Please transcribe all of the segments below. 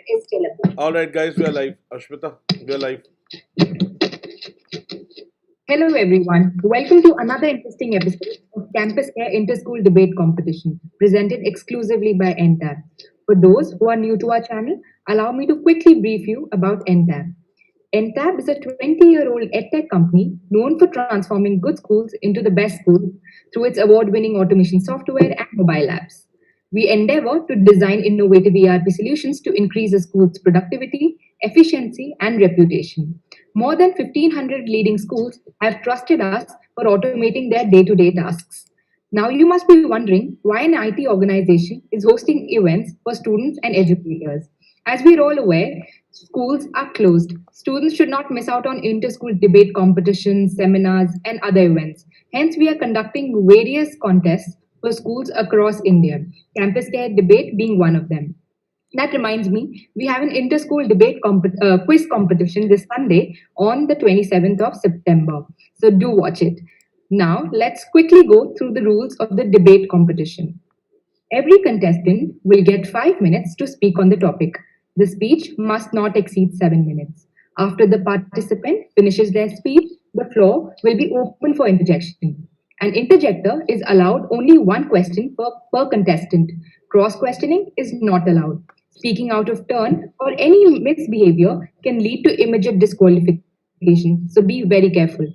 is telephone. All right, guys, we are live. Ashmita, we are live. Hello everyone, welcome to another interesting episode of CampusCare Inter-School Debate Competition presented exclusively by Entab. For those who are new to our channel, allow me to quickly brief you about Entab. Entab is a 20-year-old edtech company known for transforming good schools into the best schools through its award-winning automation software and mobile apps. We endeavor to design innovative ERP solutions to increase a school's productivity, efficiency, and reputation. More than 1,500 leading schools have trusted us for automating their day to day tasks. Now, you must be wondering why an IT organization is hosting events for students and educators. As we're all aware, schools are closed. Students should not miss out on inter school debate competitions, seminars, and other events. Hence, we are conducting various contests for schools across India, CampusCare Debate being one of them. That reminds me, we have an inter-school debate quiz competition this Sunday on the 27th of September. So do watch it. Now, let's quickly go through the rules of the debate competition. Every contestant will get 5 minutes to speak on the topic. The speech must not exceed 7 minutes. After the participant finishes their speech, the floor will be open for interjection. An interjector is allowed only one question per contestant. Cross questioning is not allowed. Speaking out of turn or any misbehavior can lead to immediate disqualification. So be very careful.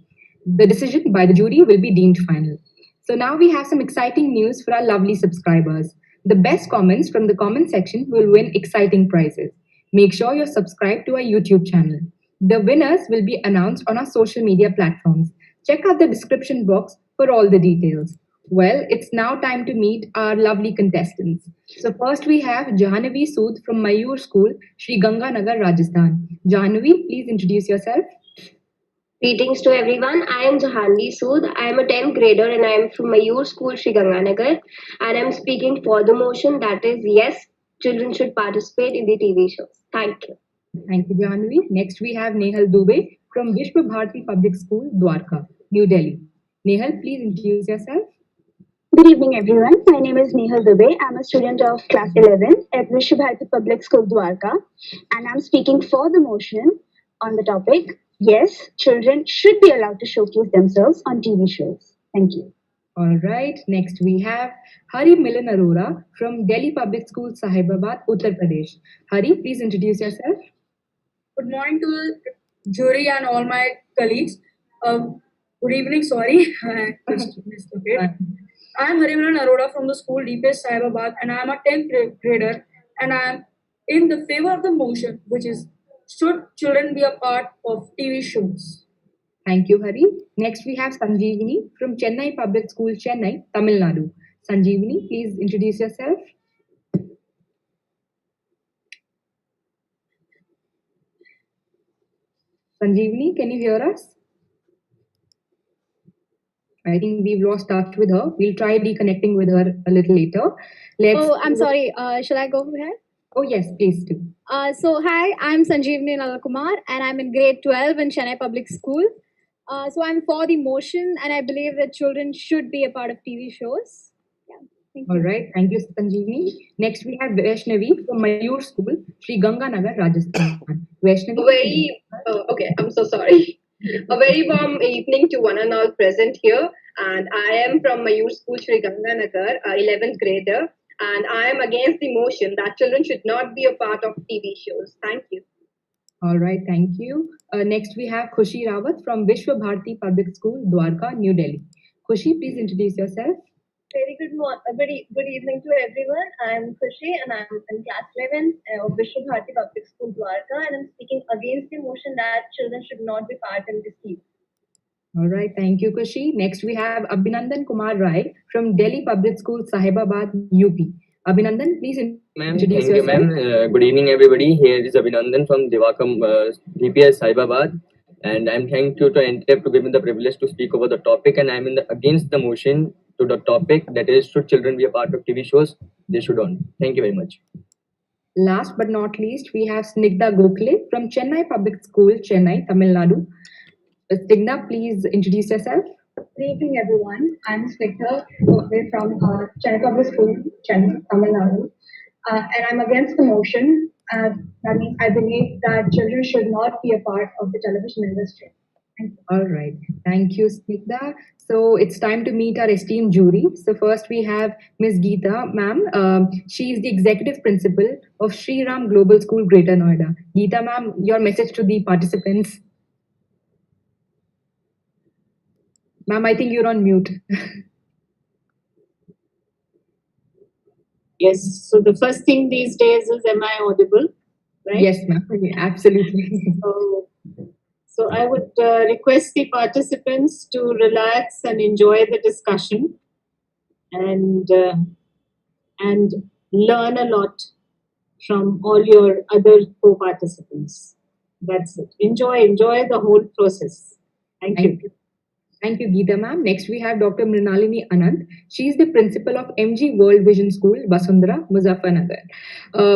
The decision by the jury will be deemed final. So now we have some exciting news for our lovely subscribers. The best comments from the comment section will win exciting prizes. Make sure you're subscribed to our YouTube channel. The winners will be announced on our social media platforms. Check out the description box for all the details. Well, it's now time to meet our lovely contestants. So first we have Jahanavi Sood from Mayoor School, Shri Ganganagar, Rajasthan. Jahanavi, please introduce yourself. Greetings to everyone. I am Jahanavi Sood. I am a 10th grader and I am from Mayoor School, Sri Ganganagar. And I am speaking for the motion that is, yes, children should participate in the TV shows. Thank you. Thank you, Jahanavi. Next we have Nehal Dubey from Vishwa Bharati Public School, Dwarka, New Delhi. Nehal, please introduce yourself. Good evening, everyone. My name is Nehal Dubey. I'm a student of class 11 at Vishwa Bharati Public School, Dwarka, and I'm speaking for the motion on the topic, yes, children should be allowed to showcase themselves on TV shows. Thank you. All right. Next we have Hari Milan Arora from Delhi Public School, Sahibabad, Uttar Pradesh. Hari, please introduce yourself. Good morning to the jury and all my colleagues. Good evening, sorry. I just missed a bit. I am Hari Milan Arora from the school DPS Sahibabad and I am a 10th grader and I am in the favor of the motion, which is should children be a part of TV shows. Thank you, Hari. Next we have Sanjeevani from Chennai Public School, Chennai, Tamil Nadu. Sanjeevani, please introduce yourself. Sanjeevani, can you hear us? I think we've lost touch with her. We'll try reconnecting with her a little later. I'm sorry. Shall I go ahead? Oh, yes, please do. So hi, I'm Sanjeevani Nallakumar and I'm in grade 12 in Chennai Public School. So I'm for the motion and I believe that children should be a part of TV shows. Yeah, thank you. All right, thank you, Sanjeevani. Next we have Vaishnavi from Mayoor School, Sri Ganganagar, Rajasthan. Vaishnavi. Okay, I'm so sorry. A very warm evening to one and all present here. And I am from Mayoor School, Sri Ganganagar, 11th grader. And I am against the motion that children should not be a part of TV shows. Thank you. All right, thank you. Next we have Khushi Rawat from Vishwa Bharati Public School, Dwarka, New Delhi. Khushi, please introduce yourself. Very good evening to everyone. I'm Khushi and I'm in class 11 of Vishwa Bharati Public School, Dwarka, and I'm speaking against the motion that children should not be part in this TV. All right, thank you, Khushi. Next we have Abhinandan Kumar Rai from Delhi Public School, Sahibabad, UP. Abhinandan, please introduce yourself. Thank you, ma'am. Good evening, everybody. Here is Abhinandan from Dwarka, DPS Sahibabad. And I'm thankful to Entab to give me the privilege to speak over the topic. And I'm against the motion to the topic, that is, should children be a part of TV shows? They shouldn't. Thank you very much. Last but not least, we have Snigdha Gokhale from Chennai Public School, Chennai, Tamil Nadu. Snigdha, please introduce yourself. Good evening, everyone. I'm Snigdha Gokhale from Chennai Public School, Chennai, Tamil Nadu. And I'm against the motion That means I believe that children should not be a part of the television industry. Thank you. All right. Thank you, Snigdha. So it's time to meet our esteemed jury. So first we have Ms. Geeta, ma'am. She is the executive principal of Shri Ram Global School, Greater Noida. Geeta, ma'am, your message to the participants. Ma'am, I think you're on mute. Yes. So the first thing these days is, am I audible? Right? Yes, ma'am. Absolutely. So I would request the participants to relax and enjoy the discussion and learn a lot from all your other co-participants. That's it. Enjoy the whole process. Thank you. Thank you, Geeta ma'am. Next, we have Dr. Mrinalini Anant. She is the principal of MG World Vision School, Vasundhra, Muzaffarnagar.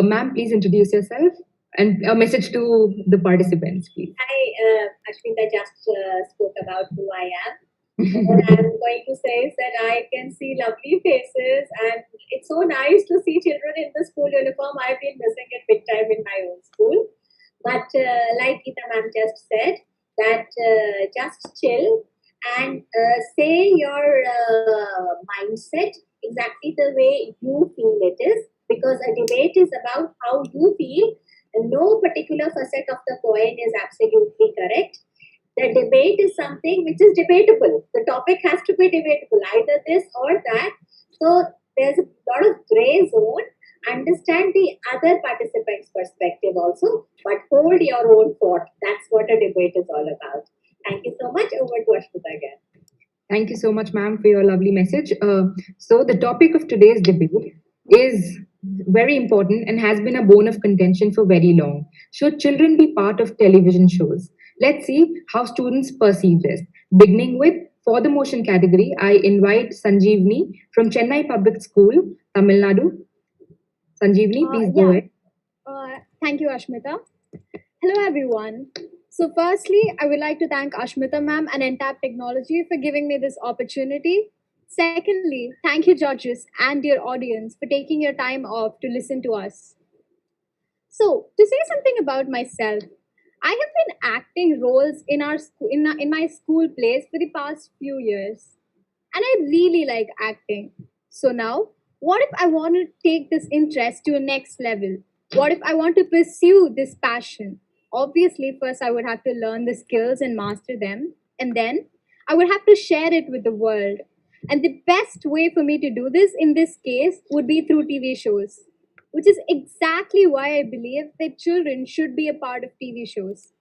Ma'am, please introduce yourself and a message to the participants, please. Hi, Ashmita just spoke about who I am. What I'm going to say is that I can see lovely faces, and it's so nice to see children in the school uniform. I've been missing it big time in my own school. But like Geeta ma'am just said, that just chill and say your mindset exactly the way you feel it is, because a debate is about how you feel, and no particular facet of the coin is absolutely correct. The debate is something which is debatable. The topic has to be debatable, either this or that. So there's a lot of gray zone. Understand the other participants' perspective also, but hold your own thought. That's what a debate is all about. Thank you so much. Over to Ashmita again. Thank you so much, ma'am, for your lovely message. So the topic of today's debate is very important and has been a bone of contention for very long. Should children be part of television shows? Let's see how students perceive this. Beginning with, for the motion category, I invite Sanjeevani from Chennai Public School, Tamil Nadu. Sanjeevani, please go ahead. Thank you, Ashmita. Hello, everyone. So firstly, I would like to thank Ashmita ma'am and Entab Technology for giving me this opportunity. Secondly, thank you judges and dear audience for taking your time off to listen to us. So, to say something about myself, I have been acting roles in my school plays for the past few years, and I really like acting. So now, what if I want to take this interest to a next level? What if I want to pursue this passion? Obviously, first I would have to learn the skills and master them, and then I would have to share it with the world. And the best way for me to do this in this case would be through TV shows, which is exactly why I believe that children should be a part of TV shows.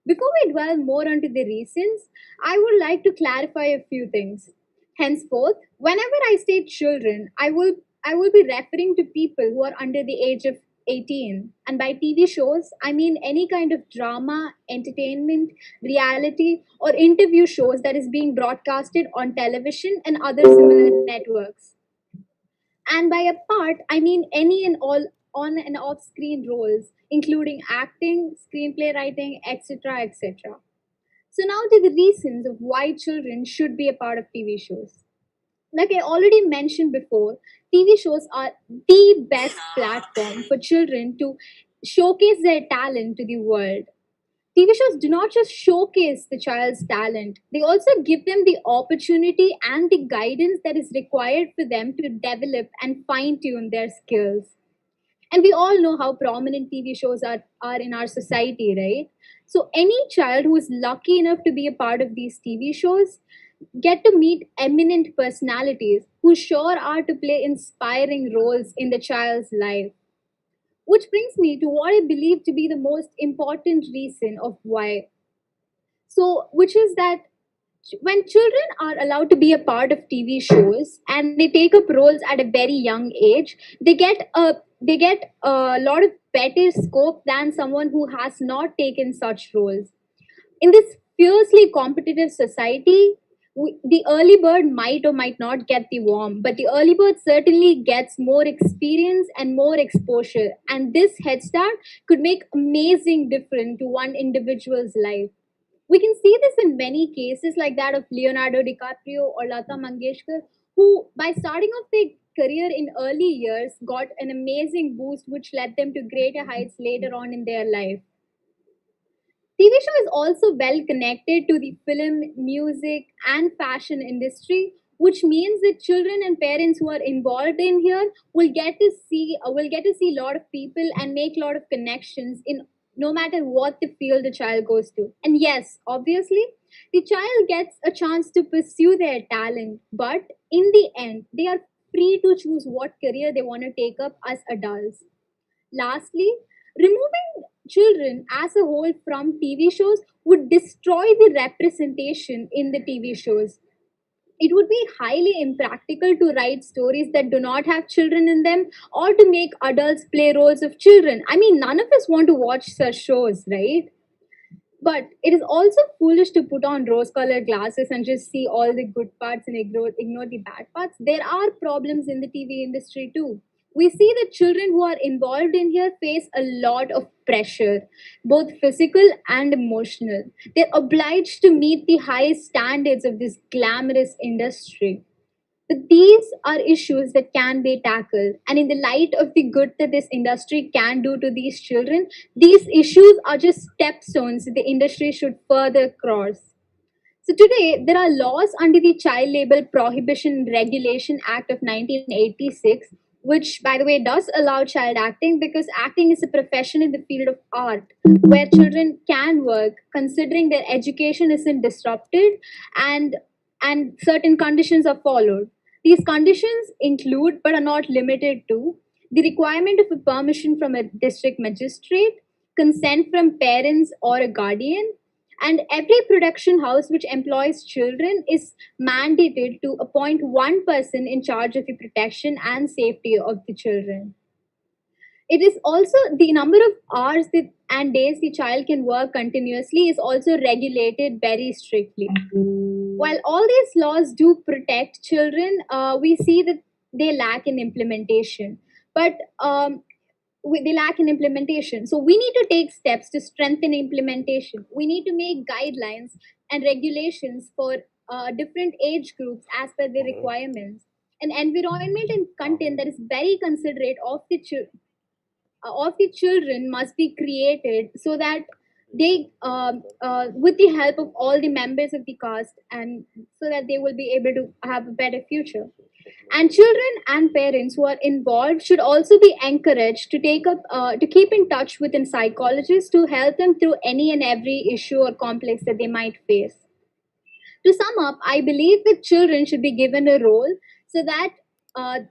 Before we dwell more onto the reasons, I would like to clarify a few things. Henceforth, whenever I state children, I will be referring to people who are under the age of 18. And by TV shows, I mean any kind of drama, entertainment, reality, or interview shows that is being broadcasted on television and other similar networks. And by a part, I mean any and all on and off screen roles, including acting, screenplay writing, etc. etc. So, now to the reasons of why children should be a part of TV shows. Like I already mentioned before, TV shows are the best platform for children to showcase their talent to the world. TV shows do not just showcase the child's talent, they also give them the opportunity and the guidance that is required for them to develop and fine tune their skills. And we all know how prominent TV shows are in our society, right? So, any child who is lucky enough to be a part of these TV shows get to meet eminent personalities who sure are to play inspiring roles in the child's life. Which brings me to what I believe to be the most important reason of why. So, which is that when children are allowed to be a part of TV shows and they take up roles at a very young age, they get a lot of better scope than someone who has not taken such roles. In this fiercely competitive society, the early bird might or might not get the worm, but the early bird certainly gets more experience and more exposure. And this head start could make amazing difference to one individual's life. We can see this in many cases like that of Leonardo DiCaprio or Lata Mangeshkar, who, by starting off their career in early years, got an amazing boost which led them to greater heights later on in their life. TV show is also well connected to the film, music, and fashion industry, which means that children and parents who are involved in here will get to see a lot of people and make a lot of connections in no matter what the field the child goes to. And yes, obviously, the child gets a chance to pursue their talent, but in the end, they are free to choose what career they want to take up as adults. Lastly, removing children as a whole from TV shows would destroy the representation in the TV shows. It would be highly impractical to write stories that do not have children in them or to make adults play roles of children. I mean, none of us want to watch such shows, right? But it is also foolish to put on rose colored glasses and just see all the good parts and ignore the bad parts. There are problems in the TV industry too. We see that children who are involved in here face a lot of pressure, both physical and emotional. They're obliged to meet the highest standards of this glamorous industry. But these are issues that can be tackled. And in the light of the good that this industry can do to these children, these issues are just stepstones the industry should further cross. So today, there are laws under the Child Labor Prohibition and Regulation Act of 1986, which, by the way, does allow child acting because acting is a profession in the field of art where children can work, considering their education isn't disrupted and certain conditions are followed. These conditions include, but are not limited to, the requirement of a permission from a district magistrate, consent from parents or a guardian, and every production house which employs children is mandated to appoint one person in charge of the protection and safety of the children. It is also the number of hours and days the child can work continuously is also regulated very strictly. While all these laws do protect children, we see that they lack in implementation. But they lack in implementation. So we need to take steps to strengthen implementation. We need to make guidelines and regulations for different age groups as per the requirements. An environment and content that is very considerate of the children must be created so that they with the help of all the members of the cast and so that they will be able to have a better future. And children and parents who are involved should also be encouraged to keep in touch with a psychologist to help them through any and every issue or complex that they might face. To sum up, I believe that children should be given a role so that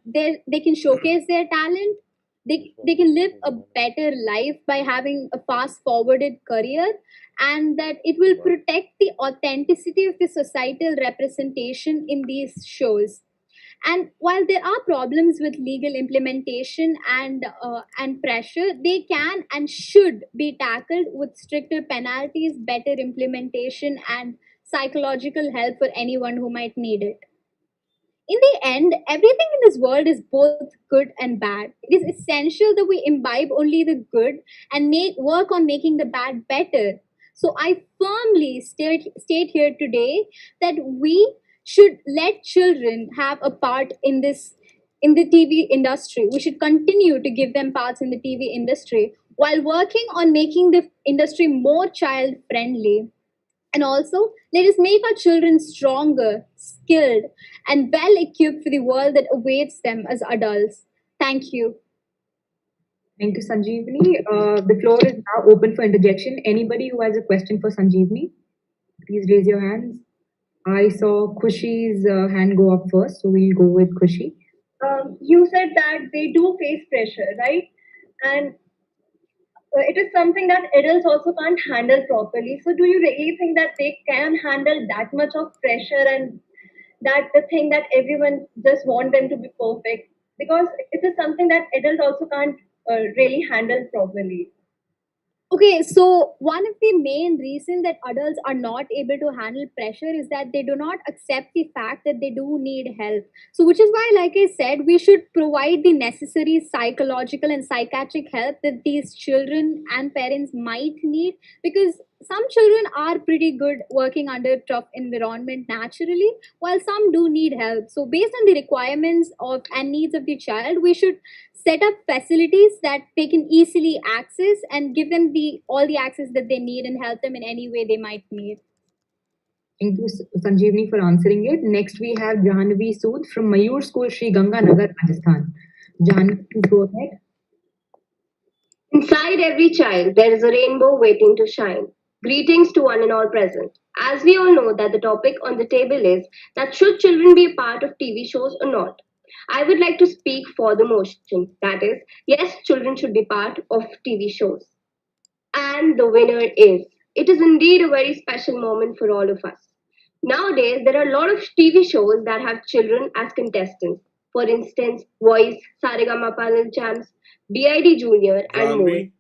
they can showcase their talent. They can live a better life by having a fast forwarded career, and that it will protect the authenticity of the societal representation in these shows. And while there are problems with legal implementation and pressure, they can and should be tackled with stricter penalties, better implementation, and psychological help for anyone who might need it. In the end, everything in this world is both good and bad. It is essential that we imbibe only the good and work on making the bad better. So I firmly state here today that we should let children have a part in the TV industry. We should continue to give them parts in the TV industry while working on making the industry more child friendly. And also, let us make our children stronger, skilled, and well equipped for the world that awaits them as adults. Thank you. Thank you, Sanjeevani. The floor is now open for interjection. Anybody who has a question for Sanjeevani, please raise your hands. I saw Khushi's hand go up first, so we'll go with Khushi. You said that they do face pressure, right? And it is something that adults also can't handle properly. So, do you really think that they can handle that much of pressure and that the thing that everyone just want them to be perfect? Because it is something that adults also can't really handle properly. Okay, so one of the main reasons that adults are not able to handle pressure is that they do not accept the fact that they do need help. So, which is why, like I said, we should provide the necessary psychological and psychiatric help that these children and parents might need, because some children are pretty good working under tough environment naturally, while some do need help. So based on the requirements of and needs of the child, we should set up facilities that they can easily access and give them the all the access that they need and help them in any way they might need. Thank you, Sanjeevani, for answering it. Next, we have Jahanavi Sood from Mayoor School, Shri Ganganagar, Rajasthan. Jahanavi, please go ahead. Inside every child, there is a rainbow waiting to shine. Greetings to one and all present. As we all know that the topic on the table is that should children be a part of TV shows or not? I would like to speak for the motion. That is, yes, children should be part of TV shows. And the winner is. It is indeed a very special moment for all of us. Nowadays, there are a lot of TV shows that have children as contestants. For instance, Voice, Saregama Little Champs, DID Junior, and more, Janvi,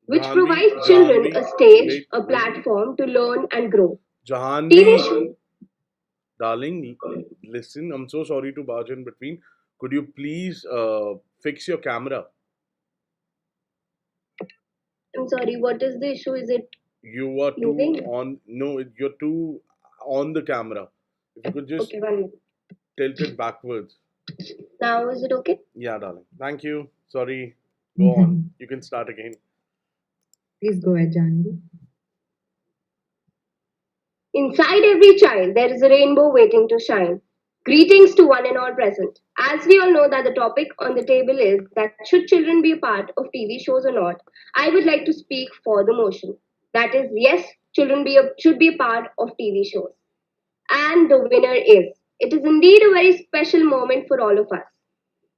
which Janvi, provides children Janvi, a stage, wait, a wait. platform to learn and grow. TV Jahanvi, shows. darling, listen, I'm so sorry to barge in between. Could you please fix your camera? I'm sorry, what is the issue? Is it You are too moving? on. No, you're too on the camera. If you could just Okay, 1 minute. tilt it backwards. Now is it okay? Yeah, darling. Thank you. Sorry. Go on. You can start again. Please go ahead, Jahanavi. Inside every child, there is a rainbow waiting to shine. Greetings to one and all present. As we all know that the topic on the table is that should children be a part of TV shows or not, I would like to speak for the motion. That is, yes, children should be a part of TV shows. And the winner is. It is indeed a very special moment for all of us.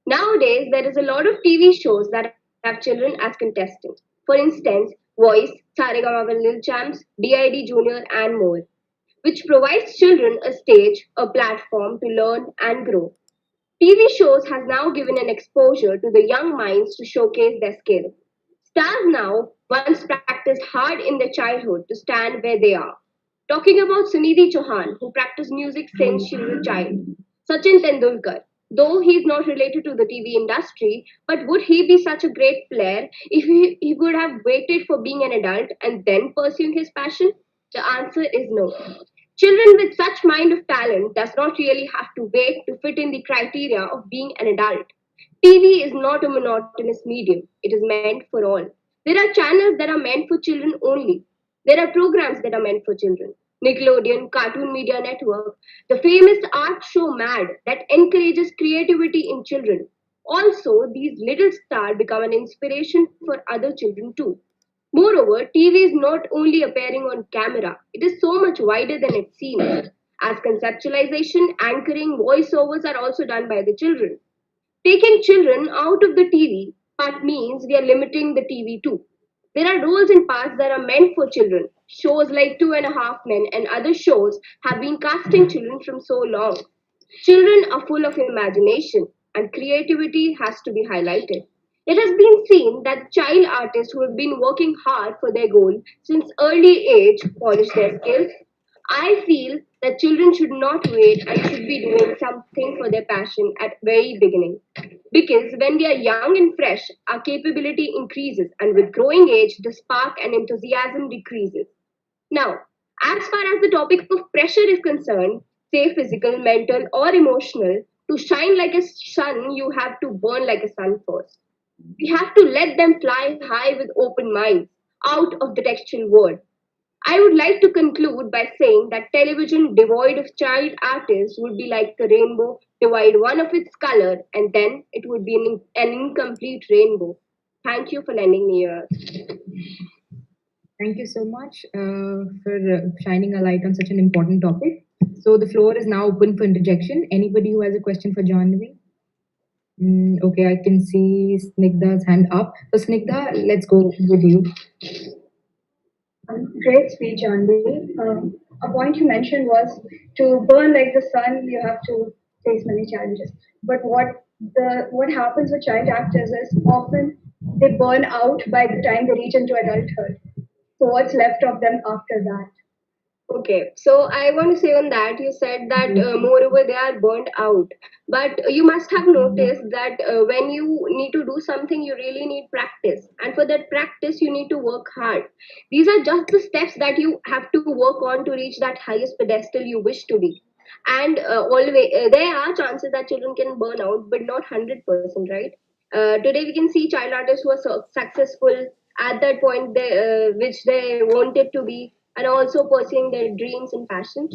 Nowadays, there is a lot of TV shows that have children as contestants. For instance, Voice, Saregama Little Champs, DID Junior, and more, which provides children a stage, a platform to learn and grow. TV shows has now given an exposure to the young minds to showcase their skill. Stars now once practiced hard in their childhood to stand where they are. Talking about Sunidhi Chauhan, who practiced music since she was a child. Sachin Tendulkar, though he is not related to the TV industry, but would he be such a great player if he would have waited for being an adult and then pursuing his passion? The answer is no. Children with such mind of talent does not really have to wait to fit in the criteria of being an adult. TV is not a monotonous medium. It is meant for all. There are channels that are meant for children only. There are programs that are meant for children. Nickelodeon, Cartoon Media Network, the famous art show Mad that encourages creativity in children. Also, these little stars become an inspiration for other children too. Moreover, TV is not only appearing on camera, it is so much wider than it seems, as conceptualization, anchoring, voiceovers are also done by the children. Taking children out of the TV part means we are limiting the TV too. There are roles and parts that are meant for children. Shows like Two and a Half Men and other shows have been casting children from so long. Children are full of imagination and creativity has to be highlighted. It has been seen that child artists who have been working hard for their goal since early age polish their skills. I feel that children should not wait and should be doing something for their passion at very beginning. Because when we are young and fresh, our capability increases, and with growing age, the spark and enthusiasm decreases. Now, as far as the topic of pressure is concerned, say physical, mental, or emotional, to shine like a sun, you have to burn like a sun first. We have to let them fly high with open minds, out of the textual world. I would like to conclude by saying that television devoid of child artists would be like the rainbow devoid one of its color, and then it would be an incomplete rainbow. Thank you for lending me yours. Thank you so much for shining a light on such an important topic. So the floor is now open for interjection. Anybody who has a question for Jahanavi? Okay, I can see Snigdha's hand up. So Snigdha, let's go with you. Great speech, Anvi. A point you mentioned was to burn like the sun, you have to face many challenges. But what happens with child actors is often they burn out by the time they reach into adulthood. So what's left of them after that? Okay, so I want to say on that, you said that moreover they are burnt out. But you must have noticed that when you need to do something, you really need practice. And for that practice, you need to work hard. These are just the steps that you have to work on to reach that highest pedestal you wish to be. And always, there are chances that children can burn out, but not 100%, right? Today, we can see child artists who are successful at that point which they wanted to be, and also pursuing their dreams and passion.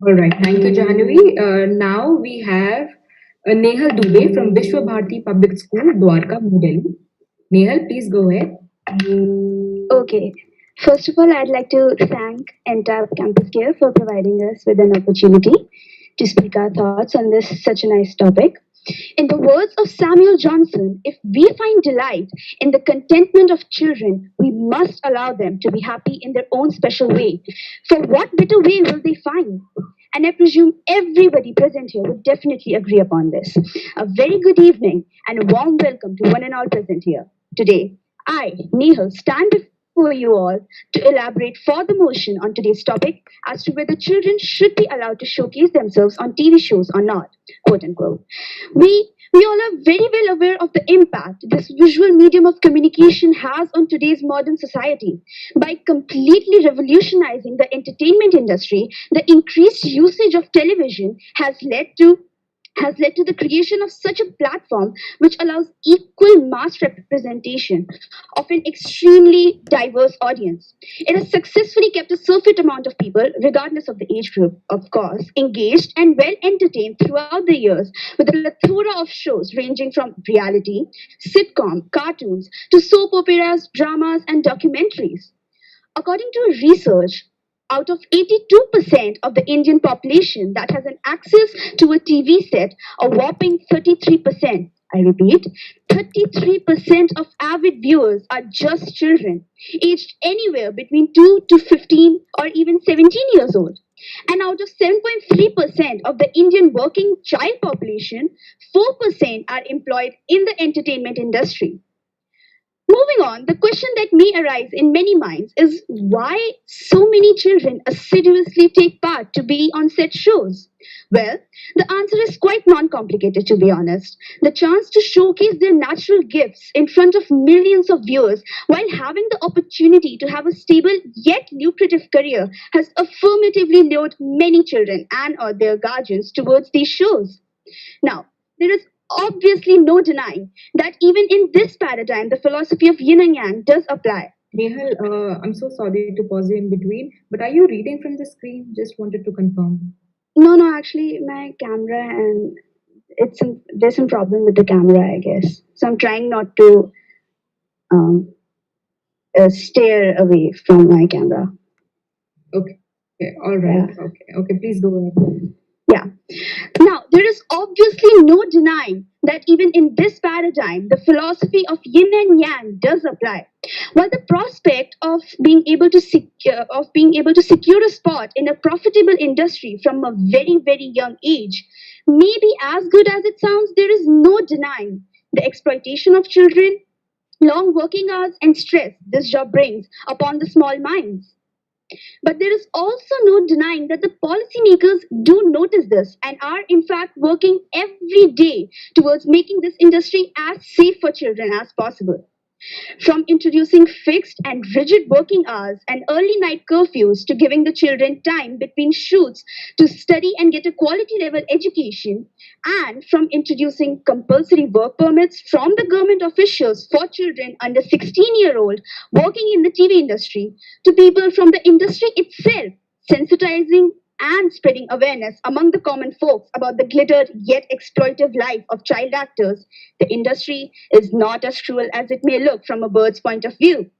All right, thank you, Jahanavi. Now we have Nehal Dubey from Vishwa Bharati Public School, Dwarka, New Delhi. Nehal, please go ahead. Okay. First of all, I'd like to thank Entab CampusCare for providing us with an opportunity to speak our thoughts on this such a nice topic. In the words of Samuel Johnson, if we find delight in the contentment of children, we must allow them to be happy in their own special way. For what better way will they find? And I presume everybody present here would definitely agree upon this. A very good evening and a warm welcome to one and all present here. Today, I, Nehal, stand before you all to elaborate for the motion on today's topic as to whether children should be allowed to showcase themselves on TV shows or not, quote unquote. We all are very well aware of the impact this visual medium of communication has on today's modern society. By completely revolutionizing the entertainment industry, the increased usage of television has led to the creation of such a platform which allows equal mass representation of an extremely diverse audience. It has successfully kept a sufficient amount of people, regardless of the age group, of course, engaged and well entertained throughout the years with a plethora of shows ranging from reality, sitcom, cartoons, to soap operas, dramas, and documentaries. According to research, out of 82% of the Indian population that has an access to a TV set, a whopping 33%, I repeat, 33% of avid viewers are just children, aged anywhere between 2 to 15 or even 17 years old. And out of 7.3% of the Indian working child population, 4% are employed in the entertainment industry. Moving on, the question that may arise in many minds is why so many children assiduously take part to be on set shows? Well, the answer is quite non complicated, to be honest. The chance to showcase their natural gifts in front of millions of viewers while having the opportunity to have a stable yet lucrative career has affirmatively lured many children and or their guardians towards these shows. Now, there is obviously no denying that even in this paradigm, the philosophy of yin and yang does apply. Nehal, I'm so sorry to pause you in between, but are you reading from the screen? Just wanted to confirm. No, actually, my camera and there's some problem with the camera, I guess. So I'm trying not to um, stare away from my camera. Okay, all right. Yeah. Okay, please go ahead. Yeah. Now, there is obviously no denying that even in this paradigm, the philosophy of yin and yang does apply. While the prospect of being able to secure a spot in a profitable industry from a very very young age may be as good as it sounds, there is no denying the exploitation of children, long working hours, and stress this job brings upon the small minds. But there is also no denying that the policymakers do notice this and are, in fact, working every day towards making this industry as safe for children as possible. From introducing fixed and rigid working hours and early night curfews to giving the children time between shoots to study and get a quality level education, and from introducing compulsory work permits from the government officials for children under 16-year-old working in the TV industry to people from the industry itself sensitizing and spreading awareness among the common folks about the glittered yet exploitive life of child actors, the industry is not as cruel as it may look from a bird's point of view.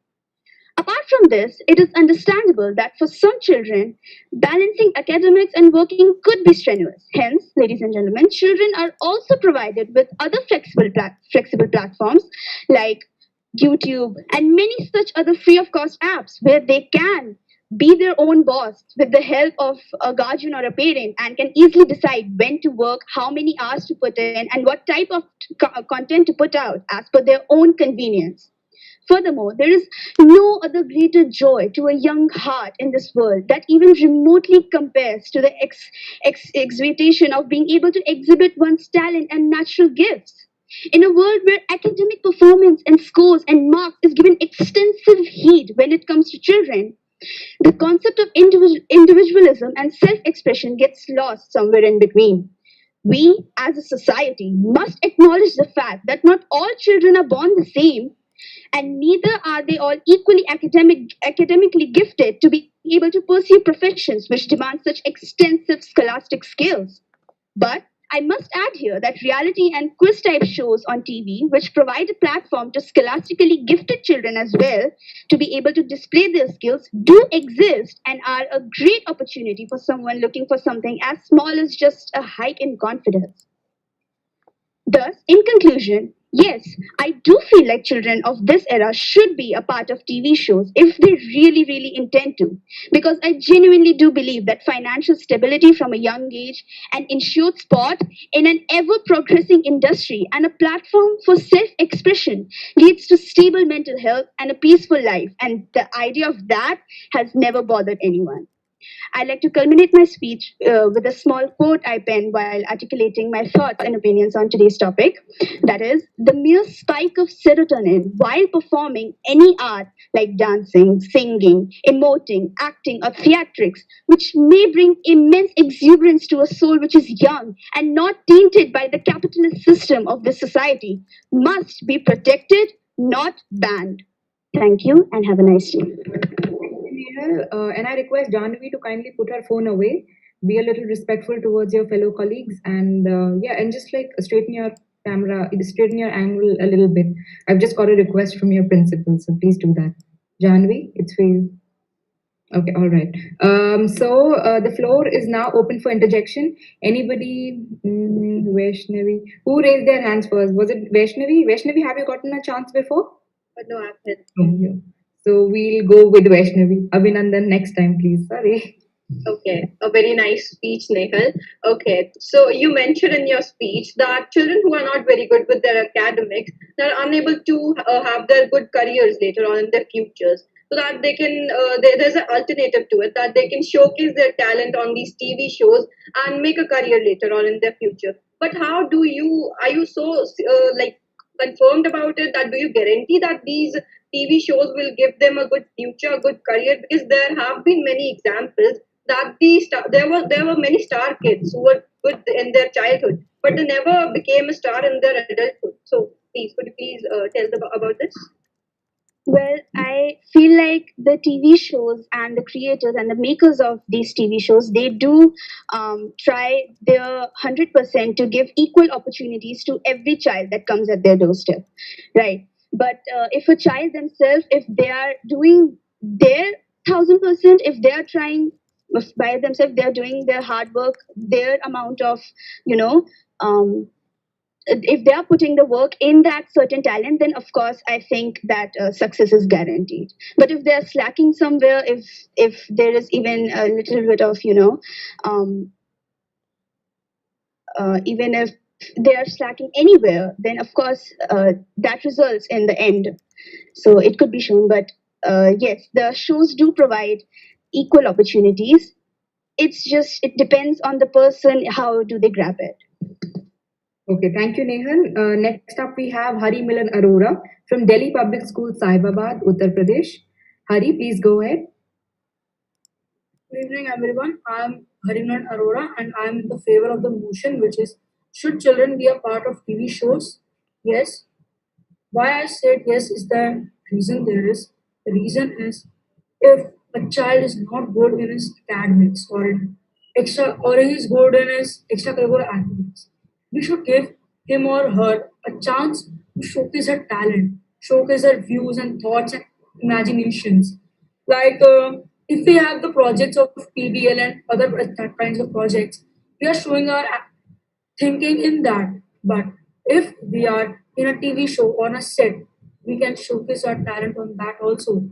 Apart from this, it is understandable that for some children, balancing academics and working could be strenuous. Hence, ladies and gentlemen, children are also provided with other flexible platforms like YouTube and many such other free of cost apps where they can be their own boss with the help of a guardian or a parent, and can easily decide when to work, how many hours to put in, and what type of content to put out as per their own convenience. Furthermore, there is no other greater joy to a young heart in this world that even remotely compares to the exhibition of being able to exhibit one's talent and natural gifts. In a world where academic performance and scores and marks is given extensive heed when it comes to children, the concept of individualism and self expression gets lost somewhere in between. We, as a society, must acknowledge the fact that not all children are born the same, and neither are they all equally academically gifted to be able to pursue professions which demand such extensive scholastic skills. But I must add here that reality and quiz type shows on TV, which provide a platform to scholastically gifted children as well to be able to display their skills, do exist and are a great opportunity for someone looking for something as small as just a hike in confidence. Thus, in conclusion, yes, I do feel like children of this era should be a part of TV shows if they really, really intend to. Because I genuinely do believe that financial stability from a young age, an ensured spot in an ever progressing industry, and a platform for self expression leads to stable mental health and a peaceful life. And the idea of that has never bothered anyone. I'd like to culminate my speech with a small quote I penned while articulating my thoughts and opinions on today's topic. That is, the mere spike of serotonin while performing any art like dancing, singing, emoting, acting, or theatrics, which may bring immense exuberance to a soul which is young and not tainted by the capitalist system of this society, must be protected, not banned. Thank you and have a nice day. Nehal, and I request Jahanavi to kindly put her phone away, be a little respectful towards your fellow colleagues, and yeah, and just like straighten your camera, straighten your angle a little bit. I've just got a request from your principal, so please do that. Jahanavi, it's for you. Okay, all right. So the floor is now open for interjection. Anybody, Vaishnavi, who raised their hands first? Was it Vaishnavi? Vaishnavi, have you gotten a chance before? No, I've had. Oh, yeah. So we'll go with Vaishnavi. Abhinandan next time, please. Sorry. Okay, a very nice speech, Nehal. Okay, so you mentioned in your speech that children who are not very good with their academics, they're unable to have their good careers later on in their futures. So that they can, there's an alternative to it, that they can showcase their talent on these TV shows and make a career later on in their future. But how do you, are you so like confirmed about it, that do you guarantee that these TV shows will give them a good future, a good career? Because there have been many examples that there were many star kids who were good in their childhood, but they never became a star in their adulthood. So please, could you please tell them about this? Well, I feel like the TV shows and the creators and the makers of these TV shows, they do try their 100% to give equal opportunities to every child that comes at their doorstep, right? But if a child themselves, if they are doing their 1000%, if they are trying by themselves, they are doing their hard work, their amount of, you know, if they are putting the work in that certain talent, then of course I think that success is guaranteed. But if they are slacking somewhere, if there is even a little bit of, even if they are slacking anywhere, then of course that results in the end. So it could be shown, but yes, the shows do provide equal opportunities. It's just, it depends on the person, how do they grab it. Okay, thank you, Nehal. Next up, we have Hari Milan Arora from Delhi Public School, Sahibabad, Uttar Pradesh. Hari, please go ahead. Good evening, everyone. I am Hari Milan Arora, and I am in the favor of the motion, which is, should children be a part of TV shows? Yes. Why I said yes is the reason there is. The reason is, if a child is not good in his academics or in or he is good in his extracurricular activities, we should give him or her a chance to showcase their talent, showcase their views and thoughts and imaginations. Like if we have the projects of PBL and other that kinds of projects, we are showing our thinking in that. But if we are in a TV show on a set, we can showcase our talent on that also.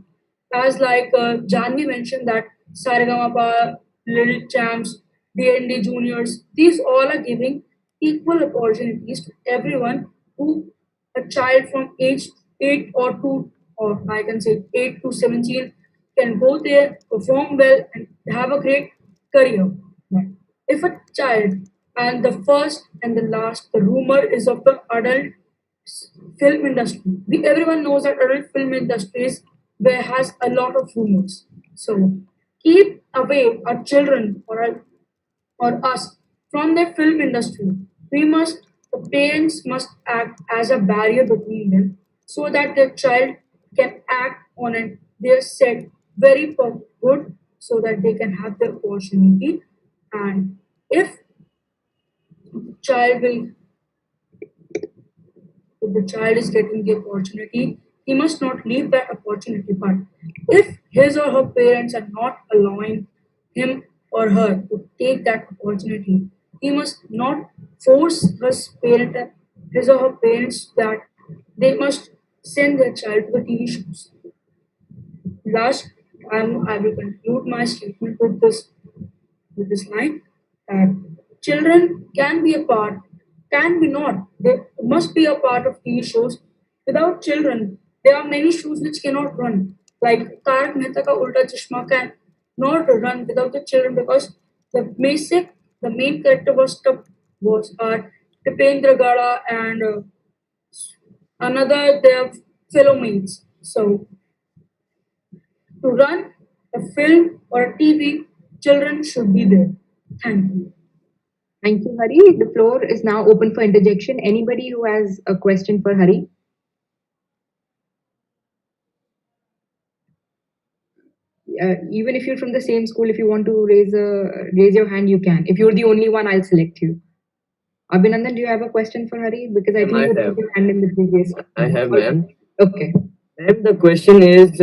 as like Janvi mentioned that Saregamapa, Little Champs, D&D Juniors, these all are giving equal opportunities to everyone who a child from age 8 or 2 or I can say 8 to 17 can go there, perform well and have a great career. If a child and the first and the last, the rumor is of the adult film industry. Everyone knows that adult film industry is where has a lot of rumors. So keep away our children or us from the film industry. The parents must act as a barrier between them so that their child can act on it. They're set very good so that they can have the opportunity. And if child will if the child is getting the opportunity, he must not leave that opportunity. But if his or her parents are not allowing him or her to take that opportunity, he must not force his or her parents that they must send their child to the TV shows. Last, I will conclude my statement with this line that children can be a part, can be not. They must be a part of TV shows. Without children, there are many shows which cannot run. Like Tarak Mehta Ka Ulta Chashma can not run without the children because the main character was Tipendra Gada and another their fellow mates. So to run a film or a TV, children should be there. Thank you. Thank you, Hari. The floor is now open for interjection. Anybody who has a question for Hari? Even if you're from the same school, if you want to raise your hand, you can. If you're the only one, I'll select you. Abhinandan, do you have a question for Hari? Because I think you raised your hand in the previous. I have, ma'am. Okay. Ma'am, the question is,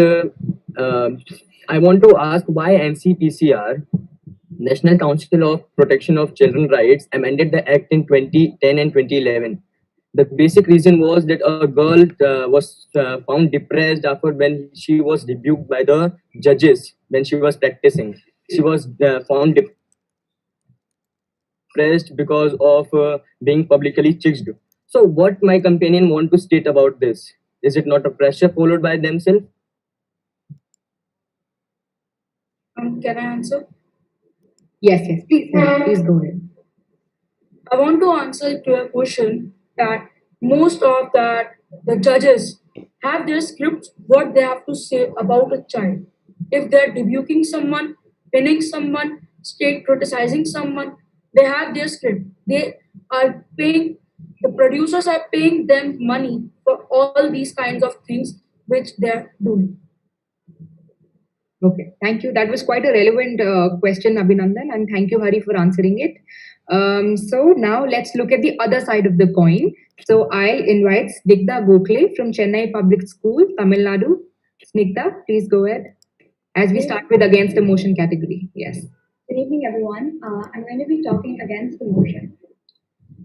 I want to ask why NCPCR, National Council of Protection of Children Rights, amended the Act in 2010 and 2011. The basic reason was that a girl was found depressed after when she was rebuked by the judges when she was practicing. She was found depressed because of being publicly checked. So what my companion want to state about this? Is it not a pressure followed by themselves? Can I answer? Yes, please go ahead. I want to answer to your question that most of the judges have their scripts what they have to say about a child. If they're rebuking someone, pinning someone, state criticizing someone, they have their script. They are paying the producers are paying them money for all these kinds of things which they're doing. Okay, thank you. That was quite a relevant question, Abhinandan, and thank you, Hari, for answering it. So now let's look at the other side of the coin. So I'll invite Snigdha Gokhale from Chennai Public School, Tamil Nadu. Snigdha, please go ahead. As we start with against the motion category. Yes. Good evening, everyone. I'm going to be talking against the motion.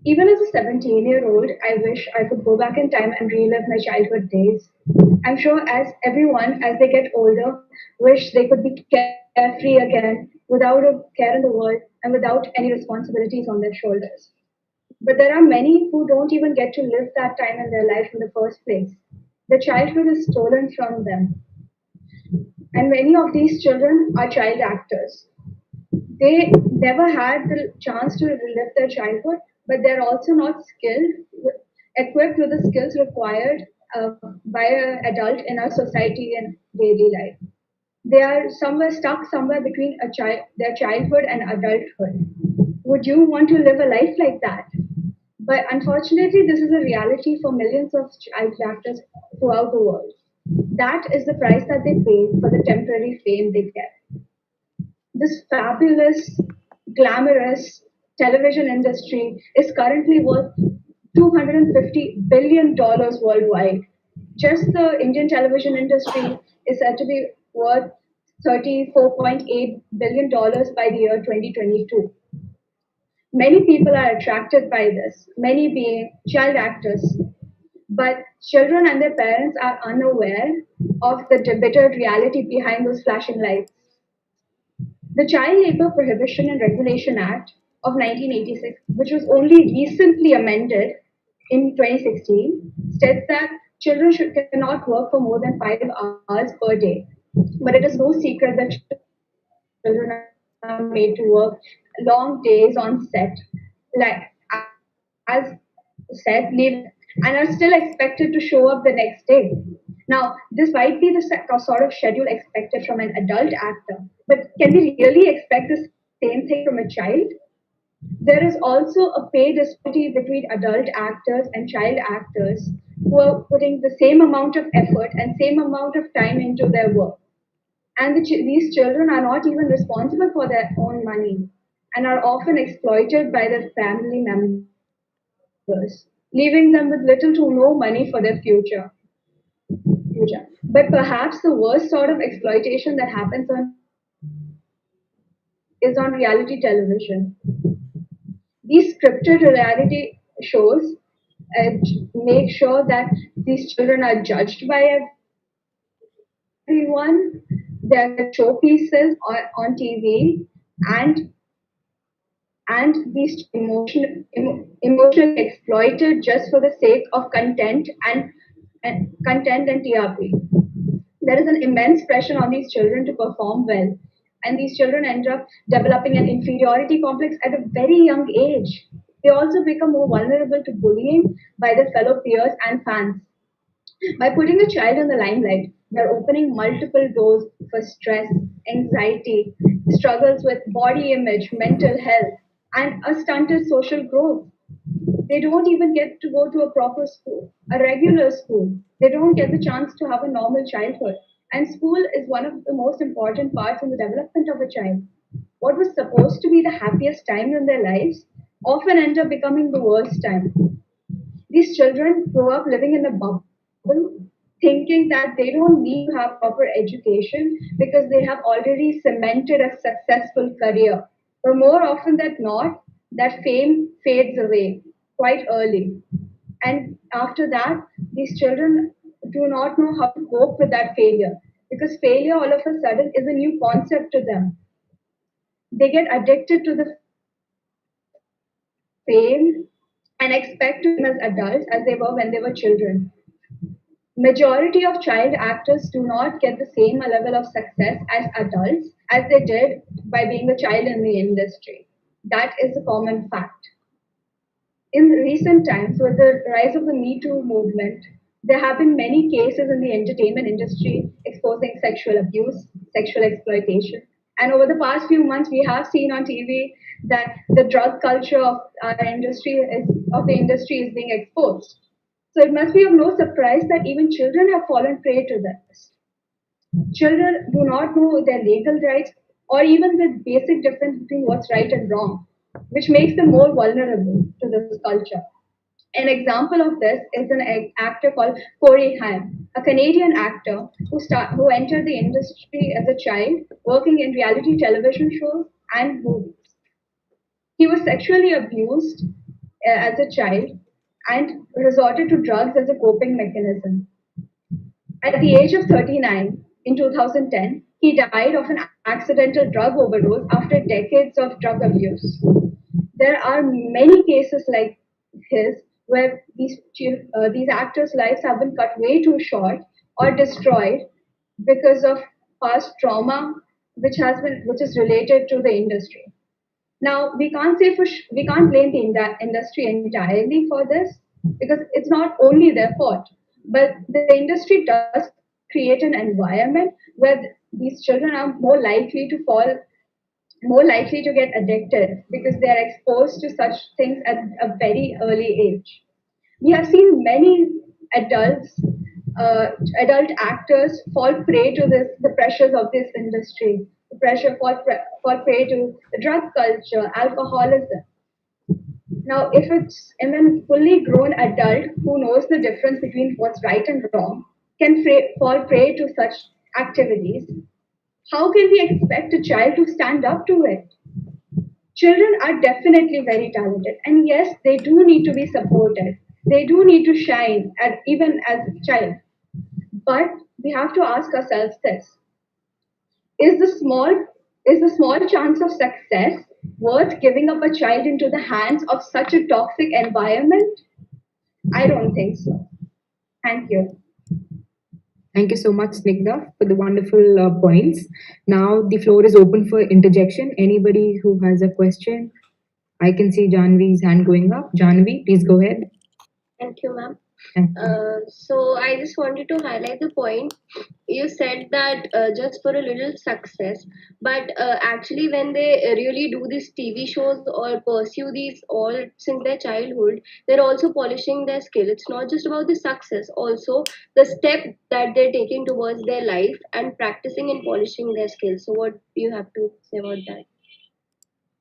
Even as a 17-year-old, I wish I could go back in time and relive my childhood days. I'm sure as everyone, as they get older, wish they could be carefree again, without a care in the world and without any responsibilities on their shoulders. But there are many who don't even get to live that time in their life in the first place. Their childhood is stolen from them. And many of these children are child actors. They never had the chance to relive their childhood, but they're also not equipped with the skills required by an adult in our society and daily life. They are stuck somewhere between their childhood and adulthood. Would you want to live a life like that? But unfortunately, this is a reality for millions of child actors throughout the world. That is the price that they pay for the temporary fame they get. This fabulous, glamorous television industry is currently worth $250 billion worldwide. Just the Indian television industry is said to be worth $34.8 billion by the year 2022. Many people are attracted by this, many being child actors. But children and their parents are unaware of the bitter reality behind those flashing lights. The Child Labour Prohibition and Regulation Act of 1986, which was only recently amended in 2016, states that cannot work for more than 5 hours per day. But it is no secret that children are made to work long days on set, like as said, leave and are still expected to show up the next day. Now, this might be the sort of schedule expected from an adult actor, but can we really expect the same thing from a child? There is also a pay disparity between adult actors and child actors who are putting the same amount of effort and same amount of time into their work. And these children are not even responsible for their own money and are often exploited by their family members, leaving them with little to no money for their future. But perhaps the worst sort of exploitation that happens is on reality television. These scripted reality shows make sure that these children are judged by everyone. They're showpieces on TV, and these emotionally exploited just for the sake of content and TRP. There is an immense pressure on these children to perform well, and these children end up developing an inferiority complex at a very young age. They also become more vulnerable to bullying by their fellow peers and fans. By putting a child in the limelight, they're opening multiple doors for stress, anxiety, struggles with body image, mental health, and a stunted social growth. They don't even get to go to a proper school, a regular school. They don't get the chance to have a normal childhood. And school is one of the most important parts in the development of a child. What was supposed to be the happiest time in their lives often end up becoming the worst time. These children grow up living in a bubble, thinking that they don't need to have proper education because they have already cemented a successful career. But more often than not, that fame fades away quite early. And after that, these children do not know how to cope with that failure because failure all of a sudden is a new concept to them. They get addicted to the fame and expect to be as adults as they were when they were children. Majority of child actors do not get the same level of success as adults as they did by being a child in the industry. That is a common fact. In recent times, with the rise of the Me Too movement, there have been many cases in the entertainment industry exposing sexual abuse, sexual exploitation. And over the past few months, we have seen on TV that the drug culture of our industry is being exposed. So it must be of no surprise that even children have fallen prey to this. Children do not know their legal rights or even the basic difference between what's right and wrong, which makes them more vulnerable to this culture. An example of this is an actor called Corey Haim, a Canadian actor who entered the industry as a child, working in reality television shows and movies. He was sexually abused as a child and resorted to drugs as a coping mechanism. At the age of 39, in 2010, he died of an accidental drug overdose after decades of drug abuse. There are many cases like his where these actors' lives have been cut way too short or destroyed because of past trauma, which is related to the industry. Now we can't blame the industry entirely for this because it's not only their fault, but the industry does create an environment where these children are more likely to get addicted because they are exposed to such things at a very early age. We have seen many adult actors fall prey to the pressures of this industry, fall prey to the drug culture, alcoholism. Now, if it's even fully grown adult who knows the difference between what's right and wrong can fall prey to such activities, how can we expect a child to stand up to it? Children are definitely very talented, and yes, they do need to be supported. They do need to shine, even as a child. But we have to ask ourselves this: is the small chance of success worth giving up a child into the hands of such a toxic environment? I don't think so. Thank you. Thank you so much, Snigdha, for the wonderful points. Now the floor is open for interjection. Anybody who has a question? I can see Janvi's hand going up. Jahanavi, please go ahead. Thank you, ma'am. Thank you. So I just wanted to highlight the point. You said that just for a little success, but actually when they really do these TV shows or pursue these all since their childhood, they're also polishing their skill. It's not just about the success, also the step that they're taking towards their life and practicing and polishing their skills. So what do you have to say about that?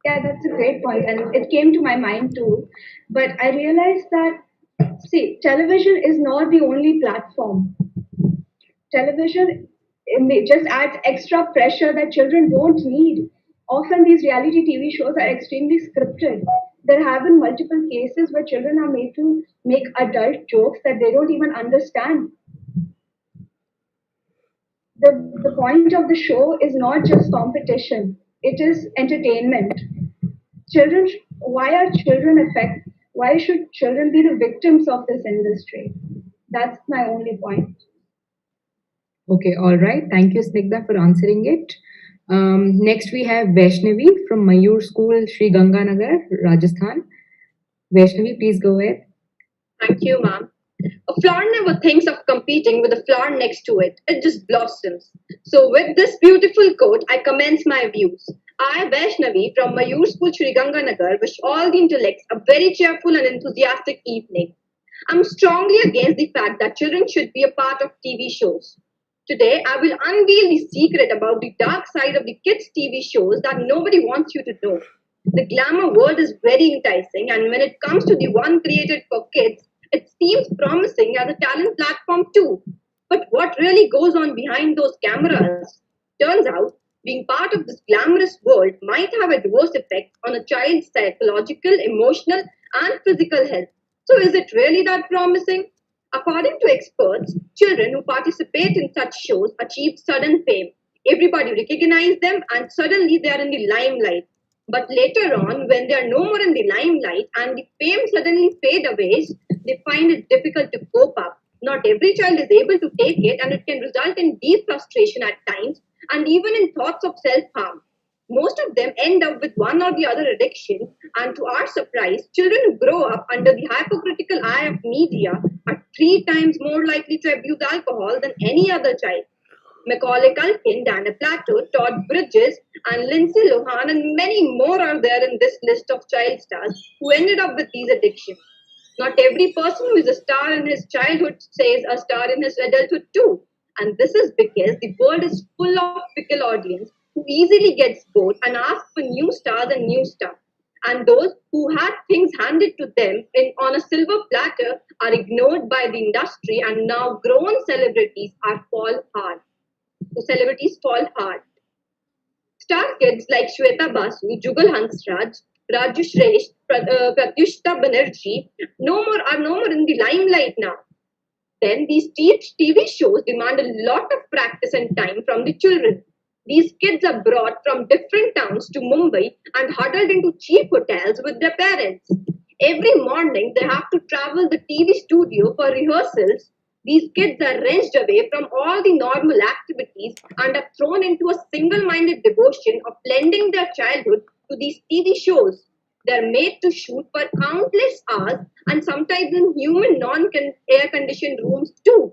Yeah, that's a great point, and it came to my mind too. But I realized that, see, television is not the only platform. Television just adds extra pressure that children don't need. Often these reality TV shows are extremely scripted. There have been multiple cases where children are made to make adult jokes that they don't even understand. The point of the show is not just competition, it is entertainment. Why should children be the victims of this industry? That's my only point. Okay, all right. Thank you, Snigdha, for answering it. Next, we have Vaishnavi from Mayoor School, Sri Ganganagar, Rajasthan. Vaishnavi, please go ahead. Thank you, ma'am. A flower never thinks of competing with the flower next to it. It just blossoms. So with this beautiful quote, I commence my views. I, Vaishnavi, from Mayoor School, Shri Ganganagar, wish all the intellects a very cheerful and enthusiastic evening. I'm strongly against the fact that children should be a part of TV shows. Today, I will unveil the secret about the dark side of the kids' TV shows that nobody wants you to know. The glamour world is very enticing, and when it comes to the one created for kids, it seems promising as a talent platform too. But what really goes on behind those cameras? Turns out, being part of this glamorous world might have adverse effects on a child's psychological, emotional, and physical health. So, is it really that promising? According to experts, children who participate in such shows achieve sudden fame. Everybody recognizes them, and suddenly they are in the limelight. But later on, when they are no more in the limelight and the fame suddenly fade away, they find it difficult to cope up. Not every child is able to take it, and it can result in deep frustration at times and even in thoughts of self harm. Most of them end up with one or the other addiction, and to our surprise, children who grow up under the hypocritical eye of media are 3 times more likely to abuse alcohol than any other child. Macaulay Culkin, Dana Plato, Todd Bridges, and Lindsay Lohan, and many more are there in this list of child stars who ended up with these addictions. Not every person who is a star in his childhood stays a star in his adulthood too. And this is because the world is full of fickle audience who easily gets bored and ask for new stars and new stuff. And those who had things handed to them on a silver platter are ignored by the industry, and now grown celebrities fall hard. Star kids like Shweta Basu, Jugal Hansraj, Raju Shresh, Pratyushta Banerjee are no more in the limelight now. Then these TV shows demand a lot of practice and time from the children. These kids are brought from different towns to Mumbai and huddled into cheap hotels with their parents. Every morning they have to travel the TV studio for rehearsals. These kids are wrenched away from all the normal activities and are thrown into a single-minded devotion of lending their childhood to these TV shows. They're made to shoot for countless hours and sometimes in human non-air conditioned rooms too.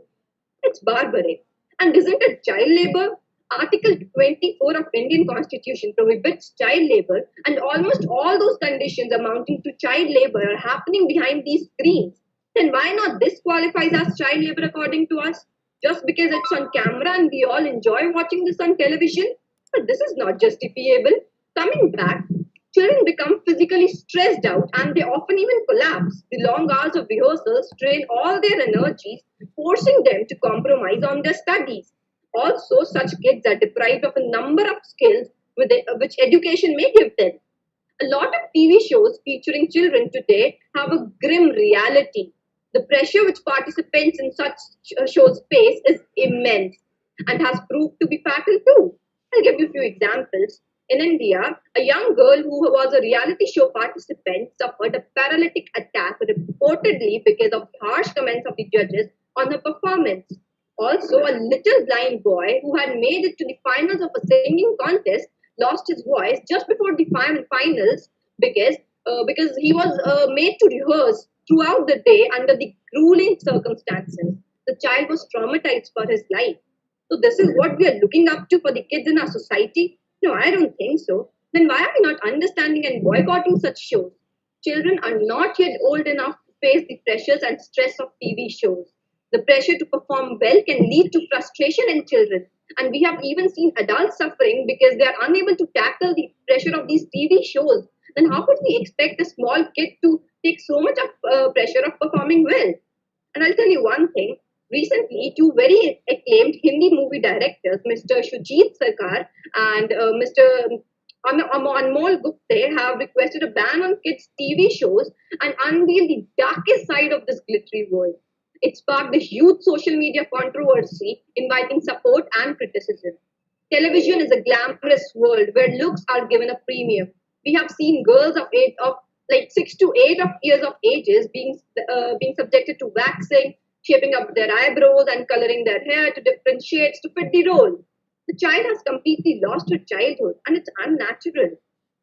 It's barbaric. And isn't it child labor? Article 24 of Indian Constitution prohibits child labor, and almost all those conditions amounting to child labor are happening behind these screens. Then why not this qualifies as child labor according to us? Just because it's on camera and we all enjoy watching this on television? But this is not justifiable. Coming back, children become physically stressed out and they often even collapse. The long hours of rehearsals drain all their energies, forcing them to compromise on their studies. Also, such kids are deprived of a number of skills which education may give them. A lot of TV shows featuring children today have a grim reality. The pressure which participants in such shows face is immense and has proved to be fatal too. I'll give you a few examples. In India, a young girl who was a reality show participant suffered a paralytic attack reportedly because of harsh comments of the judges on her performance. Also, a little blind boy who had made it to the finals of a singing contest lost his voice just before the finals because because he was made to rehearse throughout the day under the grueling circumstances. The child was traumatized for his life. So this is what we are looking up to for the kids in our society? No, I don't think so. Then why are we not understanding and boycotting such shows? Children are not yet old enough to face the pressures and stress of TV shows. The pressure to perform well can lead to frustration in children. And we have even seen adults suffering because they are unable to tackle the pressure of these TV shows. Then how could we expect a small kid to take so much of pressure of performing well? And I'll tell you one thing. Recently, two very acclaimed Hindi movie directors, Mr. Shujit Sarkar and Mr. Anmol Gupte, have requested a ban on kids' TV shows and unveil the darkest side of this glittery world. It sparked a huge social media controversy, inviting support and criticism. Television is a glamorous world where looks are given a premium. We have seen girls of like 6 to 8 of years of ages being subjected to waxing, shaping up their eyebrows and coloring their hair to different shades to fit the role. The child has completely lost her childhood, and it's unnatural.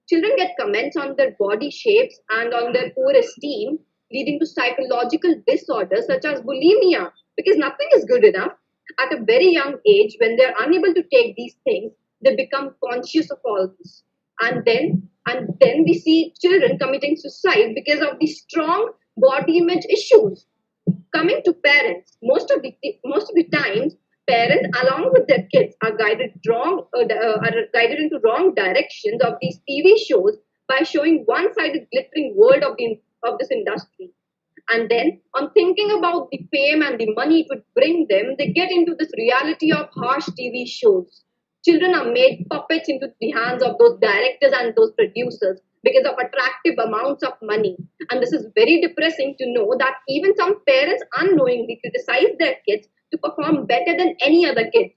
Children get comments on their body shapes and on their poor esteem, leading to psychological disorders such as bulimia, because nothing is good enough. At a very young age, when they're unable to take these things, they become conscious of all this. And then we see children committing suicide because of the strong body image issues. Coming to parents, most of the times, parents along with their kids are guided into wrong directions of these TV shows by showing one-sided glittering world of this industry. And then, on thinking about the fame and the money it would bring them, they get into this reality of harsh TV shows. Children are made puppets into the hands of those directors and those producers because of attractive amounts of money. And this is very depressing to know that even some parents unknowingly criticize their kids to perform better than any other kid.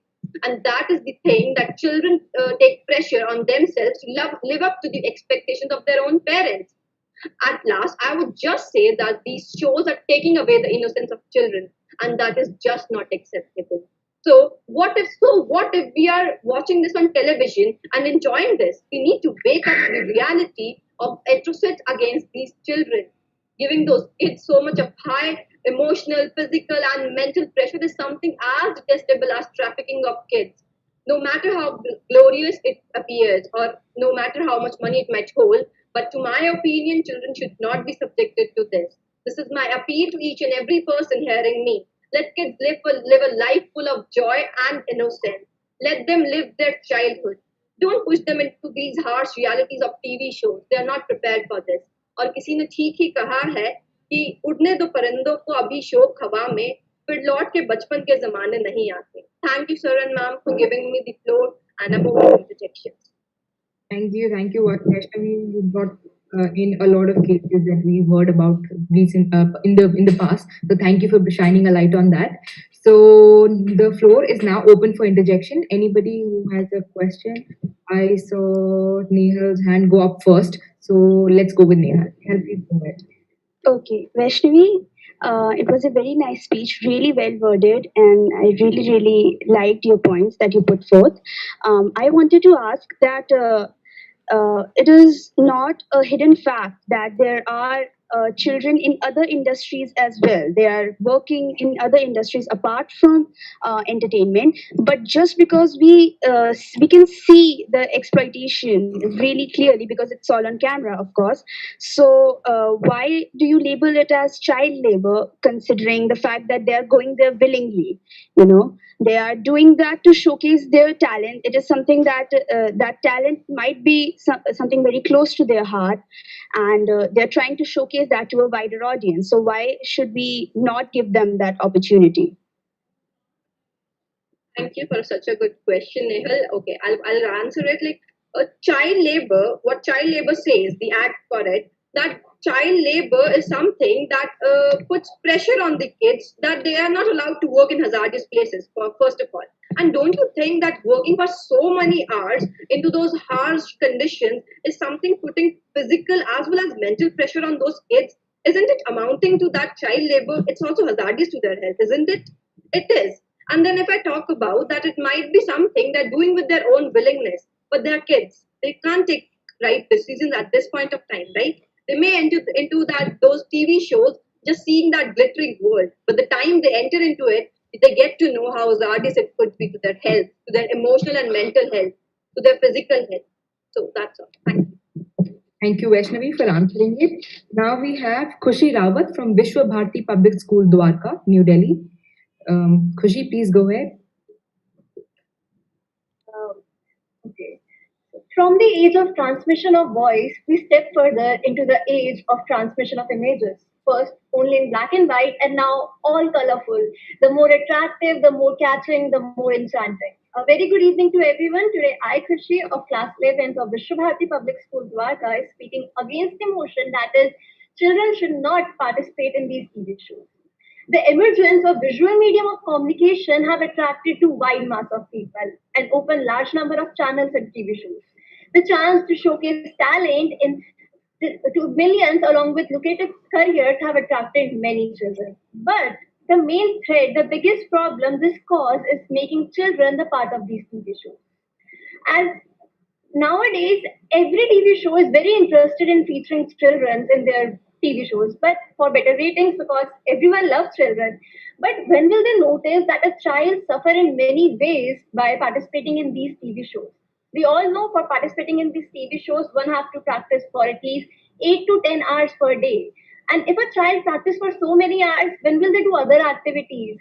And that is the thing that children take pressure on themselves to live up to the expectations of their own parents. At last, I would just say that these shows are taking away the innocence of children, and that is just not acceptable. So what if we are watching this on television and enjoying this? We need to wake up to the reality of atrocities against these children. Giving those kids so much of high emotional, physical, and mental pressure is something as detestable as trafficking of kids. No matter how glorious it appears, or no matter how much money it might hold, but to my opinion, children should not be subjected to this. This is my appeal to each and every person hearing me. Let kids live a life full of joy and innocence. Let them live their childhood. Don't push them into these harsh realities of TV shows. They are not prepared for this. और किसी ने ठीक ही कहा है कि उड़ने दो परिंदों को अभी शौक हवा में फिर लौट के बचपन के जमाने नहीं आते. Thank you, sir and ma'am, for giving me the floor and I'm open to interjections. Thank you, Vaishnavi. You brought in a lot of cases that we've heard about recent in the past. So thank you for shining a light on that. So the floor is now open for interjection. Anybody who has a question? I saw Nehal's hand go up first. So let's go with Nehal. Nehal, please go ahead. Okay, Vaishnavi, it was a very nice speech, really well worded, and I really, really liked your points that you put forth. I wanted to ask that it is not a hidden fact that there are children in other industries as well. They are working in other industries apart from entertainment. But just because we can see the exploitation really clearly because it's all on camera, of course. So why do you label it as child labor, considering the fact that they are going there willingly? You know, they are doing that to showcase their talent. It is something that that talent might be something very close to their heart, and they're trying to showcase that to a wider audience. So why should we not give them that opportunity? Thank you for such a good question, Nehal. Okay, I'll answer it like child labor. What child labor says, the act for it, that child labor is something that puts pressure on the kids that they are not allowed to work in hazardous places, first of all. And don't you think that working for so many hours into those harsh conditions is something putting physical as well as mental pressure on those kids? Isn't it amounting to that child labor? It's also hazardous to their health, isn't it? It is. And then if I talk about that, it might be something they're doing with their own willingness, but they're kids. They can't take right decisions at this point of time, right? They may enter into that those TV shows just seeing that glittering world, but the time they enter into it, they get to know how hazardous it could be to their health, to their emotional and mental health, to their physical health. So that's all. Thank you. Thank you, Vaishnavi, for answering it. Now we have Khushi Rawat from Vishwa Bharati Public School, Dwarka, New Delhi. Khushi, please go ahead. Okay. From the age of transmission of voice, we step further into the age of transmission of images. First, only in black and white, and now all colorful. The more attractive, the more catching, the more enchanting. A very good evening to everyone. Today, I, Khushi, of Class 11th of Vishwabharati Public School, Dwarka, is speaking against the motion that is, children should not participate in these TV shows. The emergence of visual medium of communication have attracted to wide mass of people and opened large number of channels and TV shows. The chance to showcase talent to millions along with lucrative careers have attracted many children. But the main threat, the biggest problem this cause is making children the part of these TV shows. As nowadays, every TV show is very interested in featuring children in their TV shows, but for better ratings because everyone loves children. But when will they notice that a child suffer in many ways by participating in these TV shows? We all know for participating in these TV shows, one has to practice for at least 8 to 10 hours per day. And if a child practice for so many hours, when will they do other activities?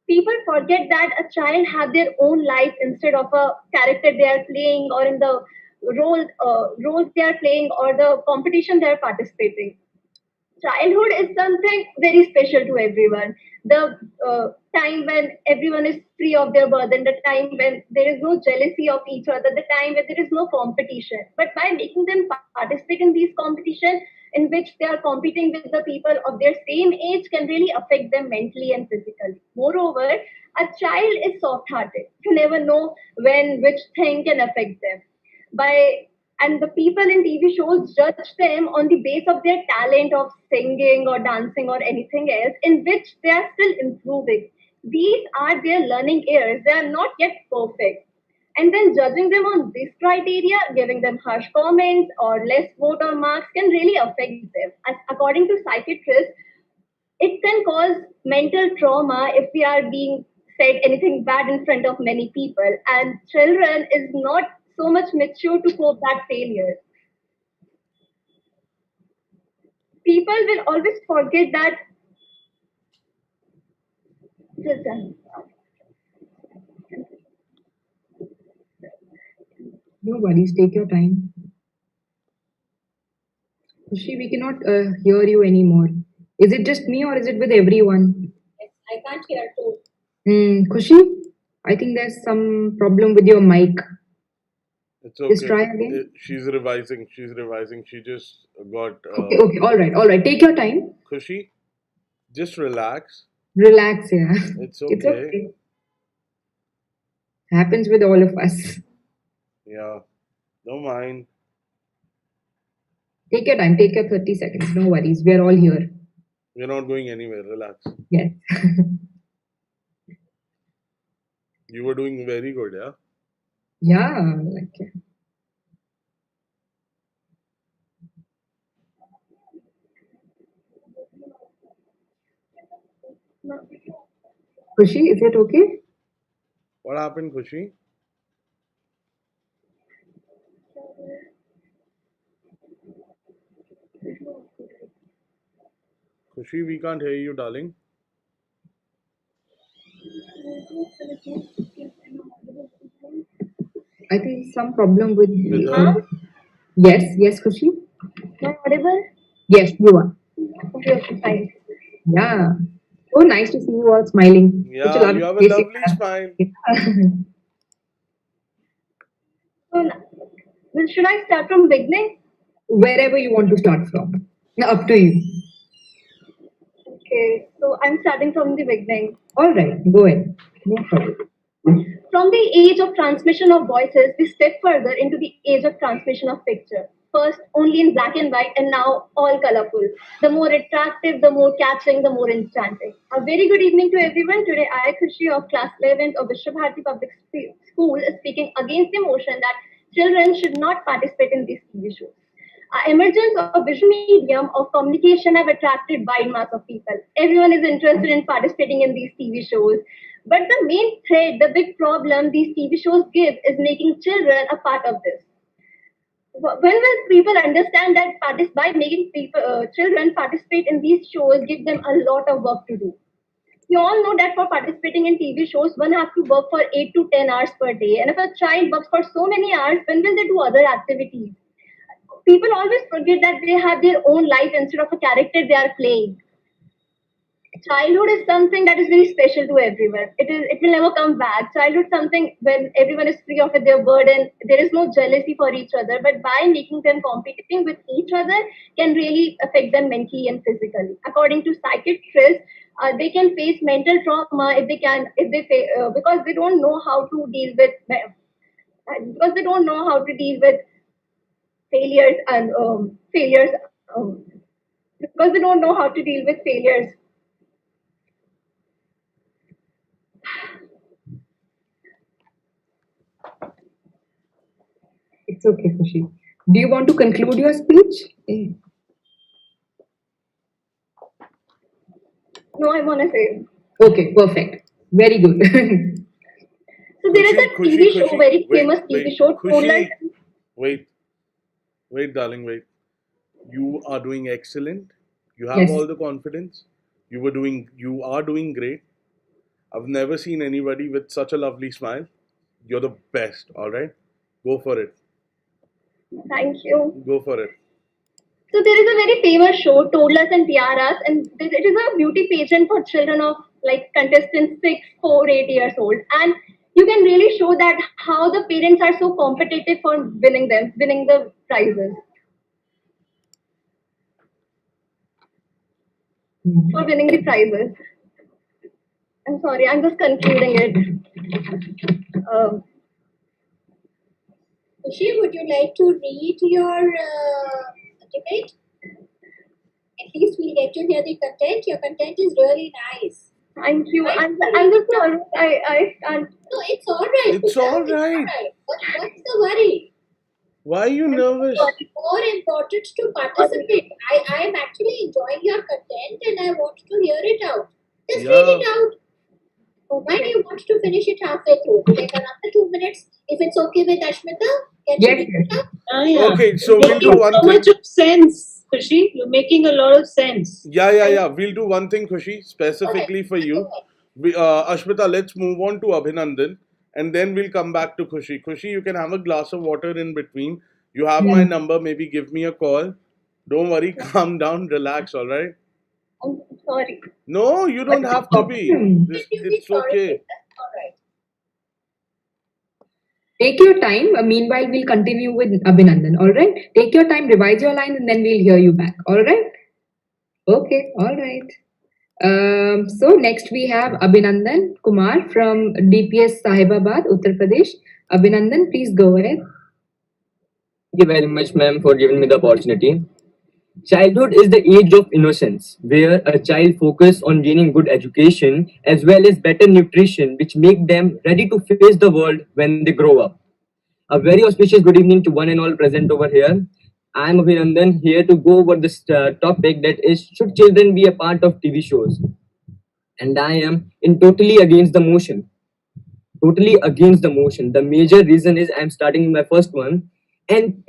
People forget that a child have their own life instead of a character they are playing or in the roles they are playing or the competition they are participating. Childhood is something very special to everyone. The time when everyone is free of their burden, the time when there is no jealousy of each other, the time when there is no competition. But by making them participate in these competitions in which they are competing with the people of their same age can really affect them mentally and physically. Moreover, a child is soft-hearted. You never know when which thing can affect them. By and the people in TV shows judge them on the base of their talent of singing or dancing or anything else, in which they are still improving. These are their learning years, they are not yet perfect. And then judging them on this criteria, giving them harsh comments or less vote or marks can really affect them. As according to psychiatrists, it can cause mental trauma if we are being said anything bad in front of many people, and children is not so much mature to cope that failure. People will always forget that. No worries, take your time. Khushi, we cannot hear you anymore. Is it just me or is it with everyone? Yes, I can't hear too. Khushi, I think there's some problem with your mic. It's okay. Just try again. She's revising. She just got. Okay. All right. Take your time. Khushi, just relax. Relax, yeah. It's okay. It's okay. Happens with all of us. Yeah, don't mind. Take your time. Take your 30 seconds. No worries. We are all here. We're not going anywhere. Relax. Yes. You were doing very good, yeah? Yeah, Khushi, is it okay? What happened, Khushi? Khushi, we can't hear you, darling. I think some problem with her. Yes, Khushi. Am I audible? Yes, you are. Okay, fine. Yeah. Oh, nice to see you all smiling. Yeah, you have a lovely smile. So, should I start from beginning? Wherever you want to start from. Now, up to you. Okay, so I'm starting from the beginning. All right, go ahead. No problem. From the age of transmission of voices, we step further into the age of transmission of picture. First, only in black and white, and now all colorful. The more attractive, the more catching, the more enchanting. A very good evening to everyone. Today, I, Khrushi of Class 11th of Vishwa Bharati Public School, is speaking against the motion that children should not participate in these TV shows. Emergence of visual medium of communication have attracted wide mass of people. Everyone is interested in participating in these TV shows. But the main thread, the big problem these TV shows give is making children a part of this. When will people understand that by making children participate in these shows give them a lot of work to do? You all know that for participating in TV shows, one has to work for 8 to 10 hours per day. And if a child works for so many hours, when will they do other activities? People always forget that they have their own life instead of a character they are playing. Childhood is something that is very special to everyone. It will never come back. Childhood is something when everyone is free of their burden. There is no jealousy for each other. But by making them competing with each other can really affect them mentally and physically. According to psychiatrists, they can face mental trauma because they don't know how to deal with failures and failures because they don't know how to deal with failures. It's okay, Khushi. Do you want to conclude your speech? No, I want to say. Okay, perfect. Very good. So there is a TV show, very famous TV show. Wait, darling, wait. You are doing excellent. You have Yes. all the confidence. You are doing great. I've never seen anybody with such a lovely smile. You're the best, all right? Go for it. Thank you. Go for it. So there is a very famous show, Toddlers and Tiaras, and it is a beauty pageant for children of like contestants 6, 4, 8 years old. And you can really show that how the parents are so competitive for winning the prizes. For winning the prizes. I'm sorry, I'm just concluding it. Shri, would you like to read your debate? At least we'll get to hear the content. Your content is really nice. Thank you. I'm just sorry. I can't. No, it's all right. It's all right. What's the worry? Why are you nervous? More important to participate. I am actually enjoying your content and I want to hear it out. Just read it out. Why do you want to finish it halfway through? Like another 2 minutes, if it's okay with Ashmita? Can you read it out? Yeah. Okay, so we'll do one so thing. much of sense, Khushi. You're making a lot of sense. Yeah. We'll do one thing, Khushi, specifically for you. Ashmita, let's move on to Abhinandan and then we'll come back to Khushi. Khushi, you can have a glass of water in between. You have my number, maybe give me a call. Don't worry, calm down, relax, all right? I'm sorry. No, you don't have to be. It's okay. All right. Take your time. Meanwhile, we'll continue with Abhinandan. All right. Take your time, revise your lines, and then we'll hear you back. All right. Okay. All right. So next we have Abhinandan Kumar from DPS Sahibabad, Uttar Pradesh. Abhinandan, please go ahead. Thank you very much, ma'am, for giving me the opportunity. Childhood is the age of innocence, where a child focuses on gaining good education as well as better nutrition, which make them ready to face the world when they grow up. A very auspicious good evening to one and all present over here. I am Abhinandan here to go over this topic, that is, should children be a part of TV shows? And I am totally against the motion. Totally against the motion. The major reason is I am starting with my first one. And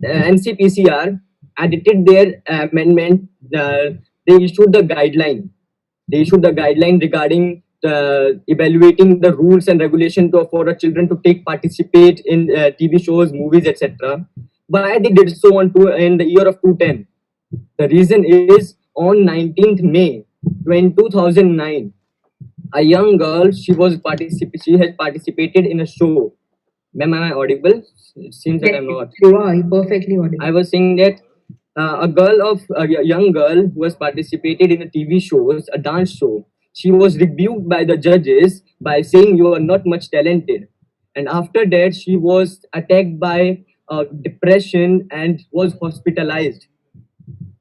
NCPCR edited their amendment. They issued the guideline. They issued the guideline regarding evaluating the rules and regulation for the children to participate in TV shows, movies, etc. Why they did so in the year of 2010? The reason is on 19th May 2009, a young girl, she has participated in a show. Ma'am, am I audible? It seems that I'm not. You are perfectly audible. I was saying that a young girl who has participated in a TV shows, a dance show. She was rebuked by the judges by saying you are not much talented, and after that she was attacked by depression and was hospitalized.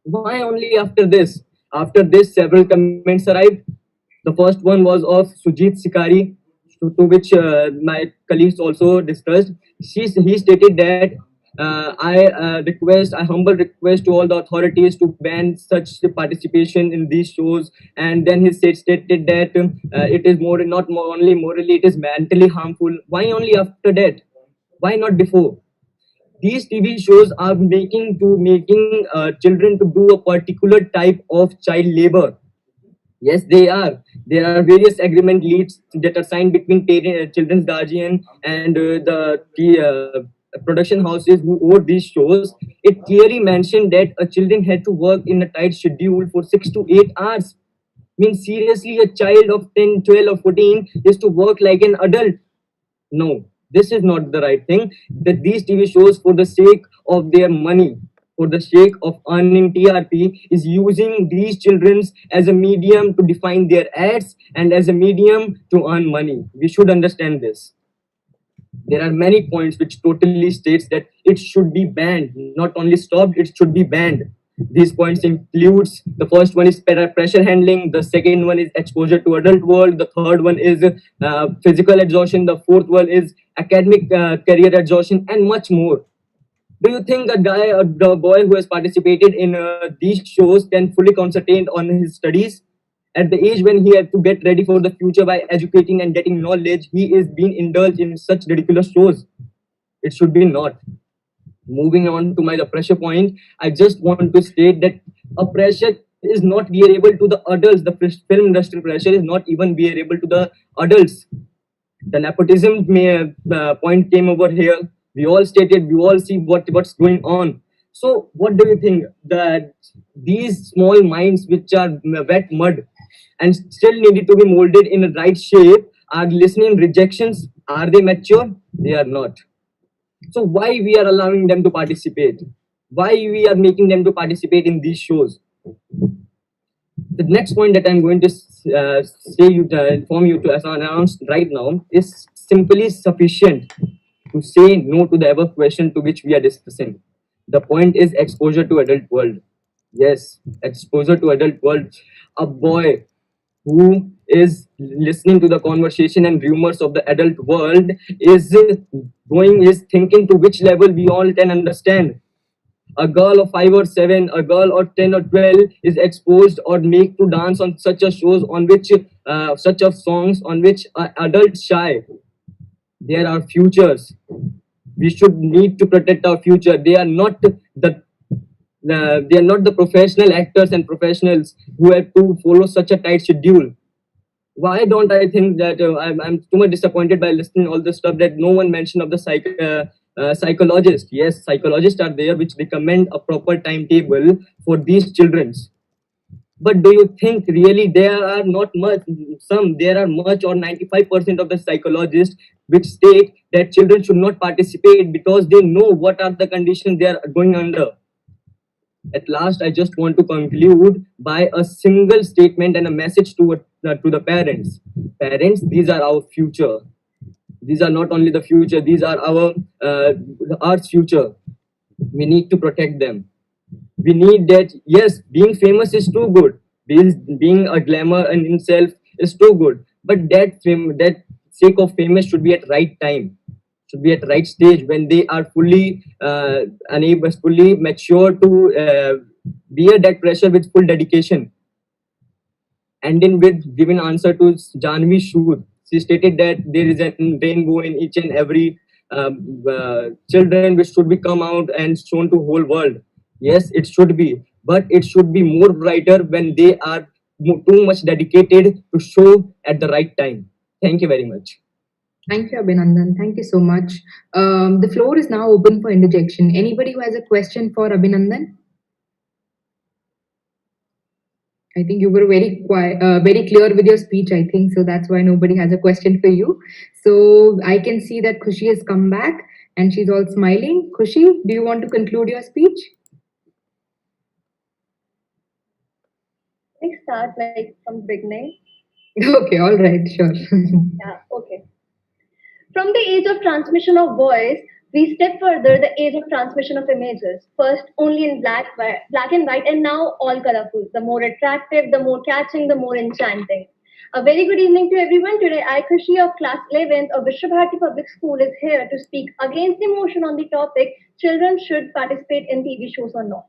Why only after this? After this, several comments arrived. The first one was of Sujit Sikari, to which my colleagues also discussed. He stated that I humble request to all the authorities to ban such participation in these shows. And then he stated that it is not more only morally, it is mentally harmful. Why only after that? Why not before? These TV shows are making children to do a particular type of child labor. Yes, they are. There are various agreement leads that are signed between children's guardian and the production houses who own these shows. It clearly mentioned that a children had to work in a tight schedule for 6 to 8 hours. Means seriously, a child of 10, 12, or 14 is to work like an adult. No, this is not the right thing. That these TV shows, for the sake of their money, for the sake of earning TRP, is using these children as a medium to define their ads and as a medium to earn money. We should understand this. There are many points which totally states that it should be banned, not only stopped, it should be banned. These points includes, the first one is pressure handling, the second one is exposure to adult world, the third one is physical exhaustion, the fourth one is academic career exhaustion, and much more. Do you think the boy who has participated in these shows can fully concentrate on his studies? At the age when he had to get ready for the future by educating and getting knowledge, he is being indulged in such ridiculous shows. It should be not. Moving on to my the pressure point, I just want to state that a pressure is not bearable to the adults. The film industry pressure is not even bearable to the adults. The nepotism point came over here. We all stated, we all see what's going on. So what do you think that these small minds which are wet mud and still needed to be molded in a right shape are listening rejections? Are they mature? They are not. So why we are allowing them to participate? Why we are making them to participate in these shows? The next point that I'm going to inform you to as announced right now is simply sufficient to say no to the above question to which we are discussing. The point is exposure to adult world. Yes, exposure to adult world. A boy who is listening to the conversation and rumors of the adult world is thinking to which level we all can understand. A girl of 5 or 7, a girl of 10 or 12 is exposed or made to dance on such a shows on which such of songs on which adults shy. There are futures. We should need to protect our future. They are not the professional actors and professionals who have to follow such a tight schedule. Why don't I think that I'm too much disappointed by listening all the stuff that no one mentioned of the psychologist. Yes, psychologists are there which recommend a proper timetable for these childrens. But do you think really there are not much, there are much or 95% of the psychologists which state that children should not participate because they know what are the conditions they are going under. At last, I just want to conclude by a single statement and a message to the parents. Parents, these are our future. These are not only the future, these are our Earth's future. We need to protect them. We need that. Yes, being famous is too good. Being a glamour in itself is too good. But that sake of famous should be at right time. Should be at right stage when they are fully fully mature to bear that pressure with full dedication. Ending with giving answer to Jahanavi Sood. She stated that there is a rainbow in each and every children which should be come out and shown to whole world. Yes, it should be, but it should be more brighter when they are too much dedicated to show at the right time. Thank you very much. Thank you, Abhinandan. Thank you so much. The floor is now open for interjection. Anybody who has a question for Abhinandan? I think you were very very clear with your speech, I think. So that's why nobody has a question for you. So I can see that Khushi has come back and she's all smiling. Khushi, do you want to conclude your speech? Let's start like from the beginning. Okay, all right, sure. Yeah, okay. From the age of transmission of voice, we step further the age of transmission of images. First, only in black and white, and now all colorful. The more attractive, the more catching, the more enchanting. A very good evening to everyone. Today, I, Khushi of class 11th of Vishwa Bharati Public School, is here to speak against emotion on the topic children should participate in TV shows or not.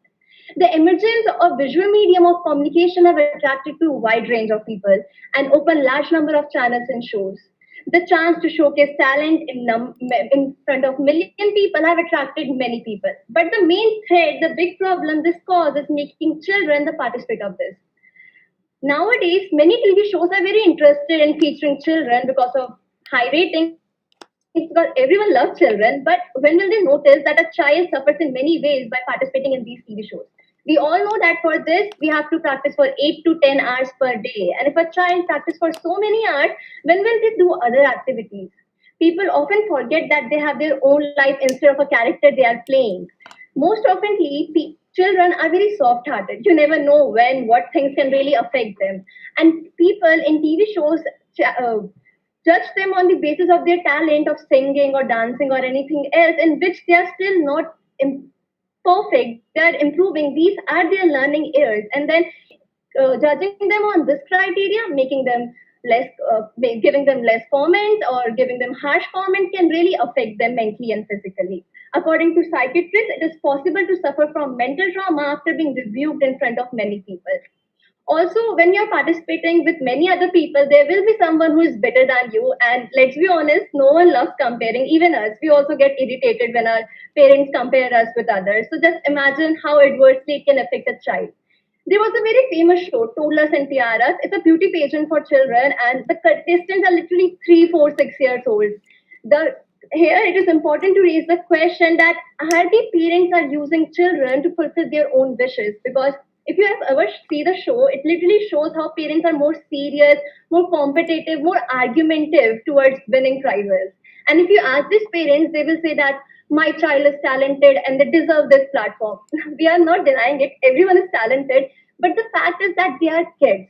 The emergence of visual medium of communication have attracted to a wide range of people and opened large number of channels and shows. The chance to showcase talent in front of million people have attracted many people. But the main threat, the big problem this causes is making children the participate of this. Nowadays, many TV shows are very interested in featuring children because of high ratings, because everyone loves children. But when will they notice that a child suffers in many ways by participating in these TV shows? We all know that for this, we have to practice for 8 to 10 hours per day. And if a child practices for so many hours, when will they do other activities? People often forget that they have their own life instead of a character they are playing. Most oftenly, children are very soft hearted. You never know when, what things can really affect them. And people in TV shows judge them on the basis of their talent of singing or dancing or anything else in which they are still not perfect, they are improving. These are their learning years. And then judging them on this criteria, making them less, giving them less comments or giving them harsh comments can really affect them mentally and physically. According to psychiatrists, it is possible to suffer from mental trauma after being rebuked in front of many people. Also, when you're participating with many other people, there will be someone who is better than you. And let's be honest, no one loves comparing, even us. We also get irritated when our parents compare us with others. So just imagine how adversely it can affect a child. There was a very famous show, Toddlers and Tiaras. It's a beauty pageant for children, and the contestants are literally 3, 4, 6 years old. The Here it is important to raise the question that are the parents are using children to fulfill their own wishes, because if you have ever see the show, it literally shows how parents are more serious, more competitive, more argumentative towards winning prizes. And if you ask these parents, they will say that my child is talented and they deserve this platform. We are not denying it. Everyone is talented, but the fact is that they are kids.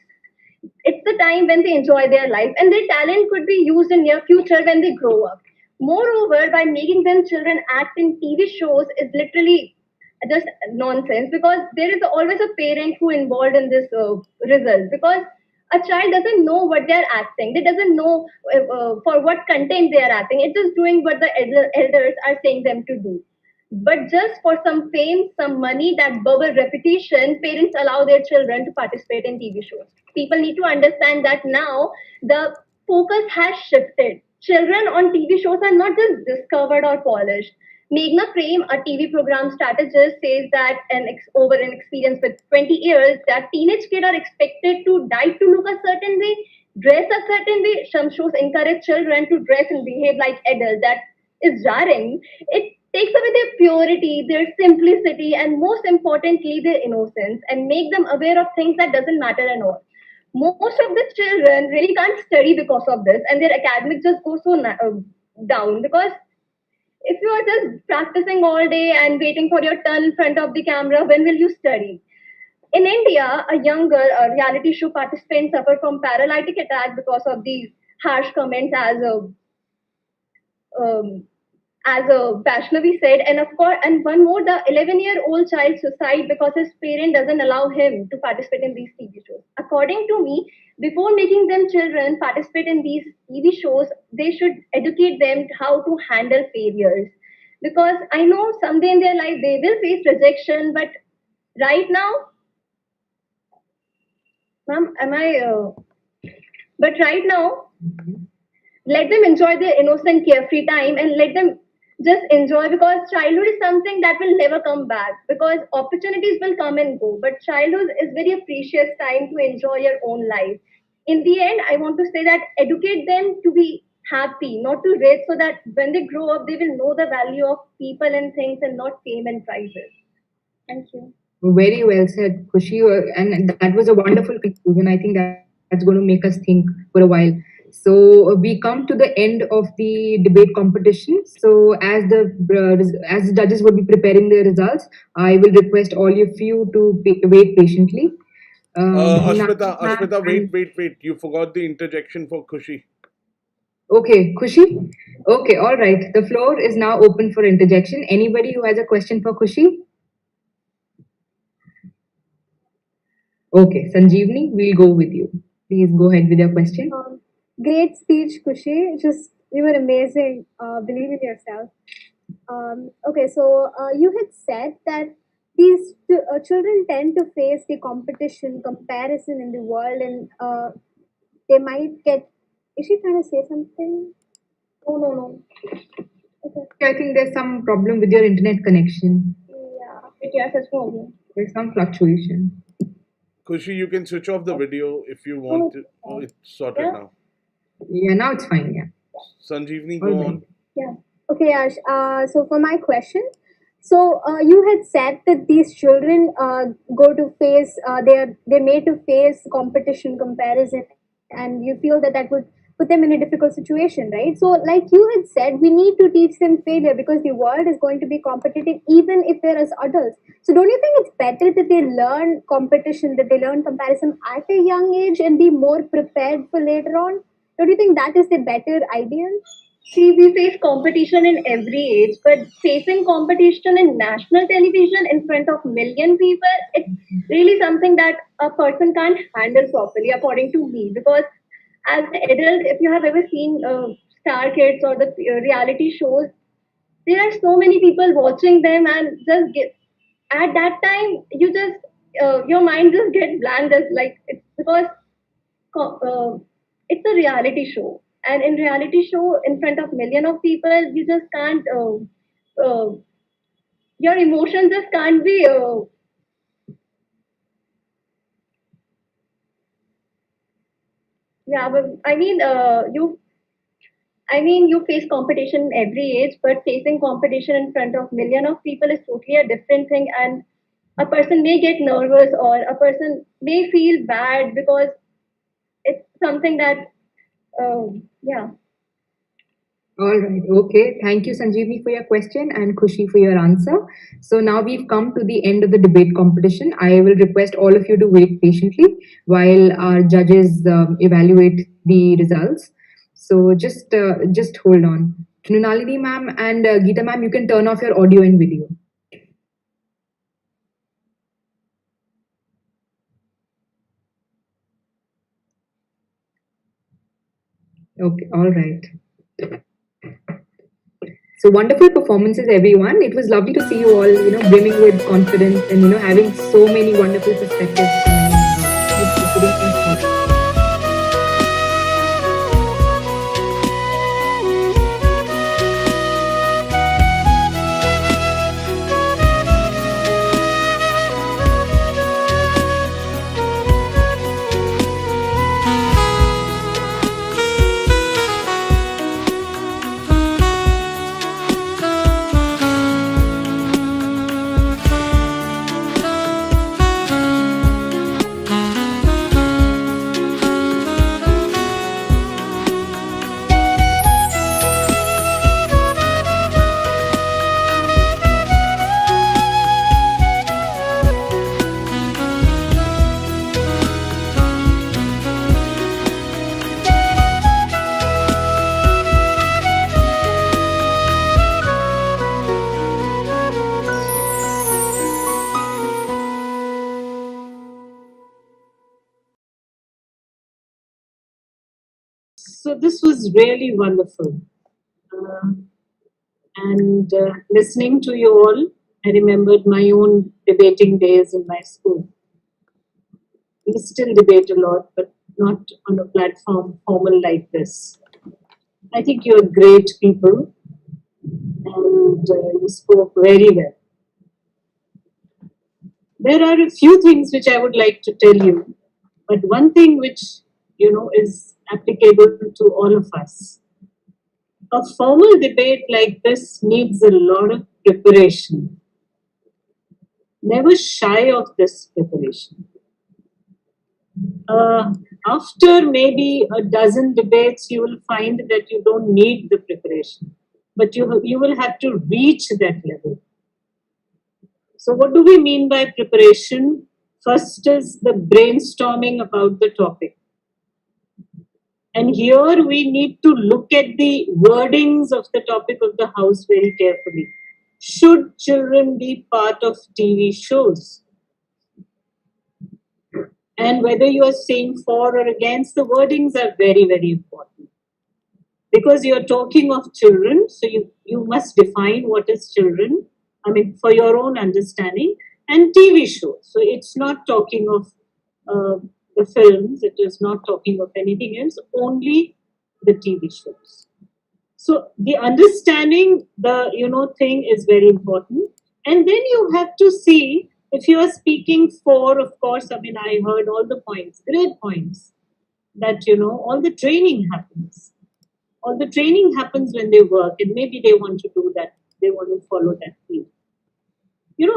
It's the time when they enjoy their life, and their talent could be used in near future when they grow up. Moreover, by making them children act in TV shows is literally just nonsense, because there is always a parent who involved in this result, because a child doesn't know what they're acting, they doesn't know for what content they are acting, it's just doing what the elders are saying them to do. But just for some fame, some money, that bubble repetition, parents allow their children to participate in TV shows. People need to understand that now the focus has shifted. Children on TV shows are not just discovered or polished. Meghna Prem, a TV program strategist, says that over an experience with 20 years, that teenage kids are expected to diet to look a certain way, dress a certain way. Some shows encourage children to dress and behave like adults. That is jarring. It takes away their purity, their simplicity, and most importantly, their innocence, and make them aware of things that doesn't matter at all. Most of the children really can't study because of this, and their academics just go so down, because if you are just practicing all day and waiting for your turn in front of the camera, when will you study? In India, a young girl, a reality show participant, suffered from paralytic attack because of these harsh comments, um, as Vaishnavi said, and of course, and one more, the 11-year-old child suicide because his parent doesn't allow him to participate in these TV shows. According to me, before making them children participate in these TV shows, they should educate them how to handle failures. Because I know someday in their life they will face rejection, but right now, ma'am, am I? But right now, let them enjoy their innocent carefree time and let them just enjoy, because childhood is something that will never come back, because opportunities will come and go, but childhood is very precious time to enjoy your own life. In the end, I want to say that educate them to be happy, not to rate, so that when they grow up they will know the value of people and things and not fame and prizes. Thank you. Very well said, Kushi. And that was a wonderful conclusion. I think that's going to make us think for a while. So we come to the end of the debate competition. So as the judges would be preparing their results, I will request all of you to wait patiently. Ashmita, Ma'am, Ashmita, wait. You forgot the interjection for Khushi. Okay, Khushi. Okay, all right. The floor is now open for interjection. Anybody who has a question for Khushi? Okay, Sanjeevani, we'll go with you. Please go ahead with your question. Great speech, Kushi. Just you were amazing. Believe in yourself. Okay, so you had said that these children tend to face the competition, comparison in the world, and they might get. Is she trying to say something? No, no, no. I think there's some problem with your internet connection. Yeah. It has a problem. There's some fluctuation. Khushi, you can switch off the video if you want to. Oh, it's sorted Yeah. now. Yeah, now it's fine. Yeah. Sanjeevani, All go right. on. Yeah. Okay, Ash. So for my question, so you had said that these children go to face they're made to face competition, comparison, and you feel that that would put them in a difficult situation, right? So, like you had said, we need to teach them failure because the world is going to be competitive, even if they're as adults. So, don't you think it's better that they learn competition, that they learn comparison at a young age, and be more prepared for later on? Don't you think that is the better ideal? See, we face competition in every age, but facing competition in national television in front of million people, it's really something that a person can't handle properly, according to me. Because as an adult, if you have ever seen Star Kids or the reality shows, there are so many people watching them, and just get at that time, you just your mind just get blank. As like it's because it's a reality show, and in reality show in front of million of people you just can't your emotions just can't be yeah, but you face competition in every age, but facing competition in front of million of people is totally a different thing. And a person may get nervous, or a person may feel bad because it's something that yeah. All right. Okay. Thank you, Sanjeevani, for your question and Khushi for your answer. So now we've come to the end of the debate competition. I will request all of you to wait patiently while our judges evaluate the results. So just hold on. Mrinalini ma'am and Geeta ma'am, you can turn off your audio and video. Okay. All right. So wonderful performances, everyone. It was lovely to see you all, brimming with confidence and, having so many wonderful perspectives coming in, putting in thought. So this was really wonderful. Uh, and listening to you all, I remembered my own debating days in my school. We still debate a lot, but not on a platform formal like this. I think you're great people, and you spoke very well. There are a few things which I would like to tell you, but one thing which is applicable to all of us. A formal debate like this needs a lot of preparation. Never shy of this preparation. After maybe a dozen debates, you will find that you don't need the preparation, but you will have to reach that level. So what do we mean by preparation? First is the brainstorming about the topic. And here we need to look at the wordings of the topic of the house very carefully. Should children be part of TV shows? And whether you are saying for or against, the wordings are very, very important. Because you're talking of children, so you must define what is children, I mean, for your own understanding, and TV shows. So it's not talking of the films, it is not talking of anything else, only the TV shows. So the understanding, the thing is very important. And then you have to see, if you are speaking for, of course, I mean, I heard all the points, great points, that, all the training happens. All the training happens when they work, and maybe they want to do that, they want to follow that field.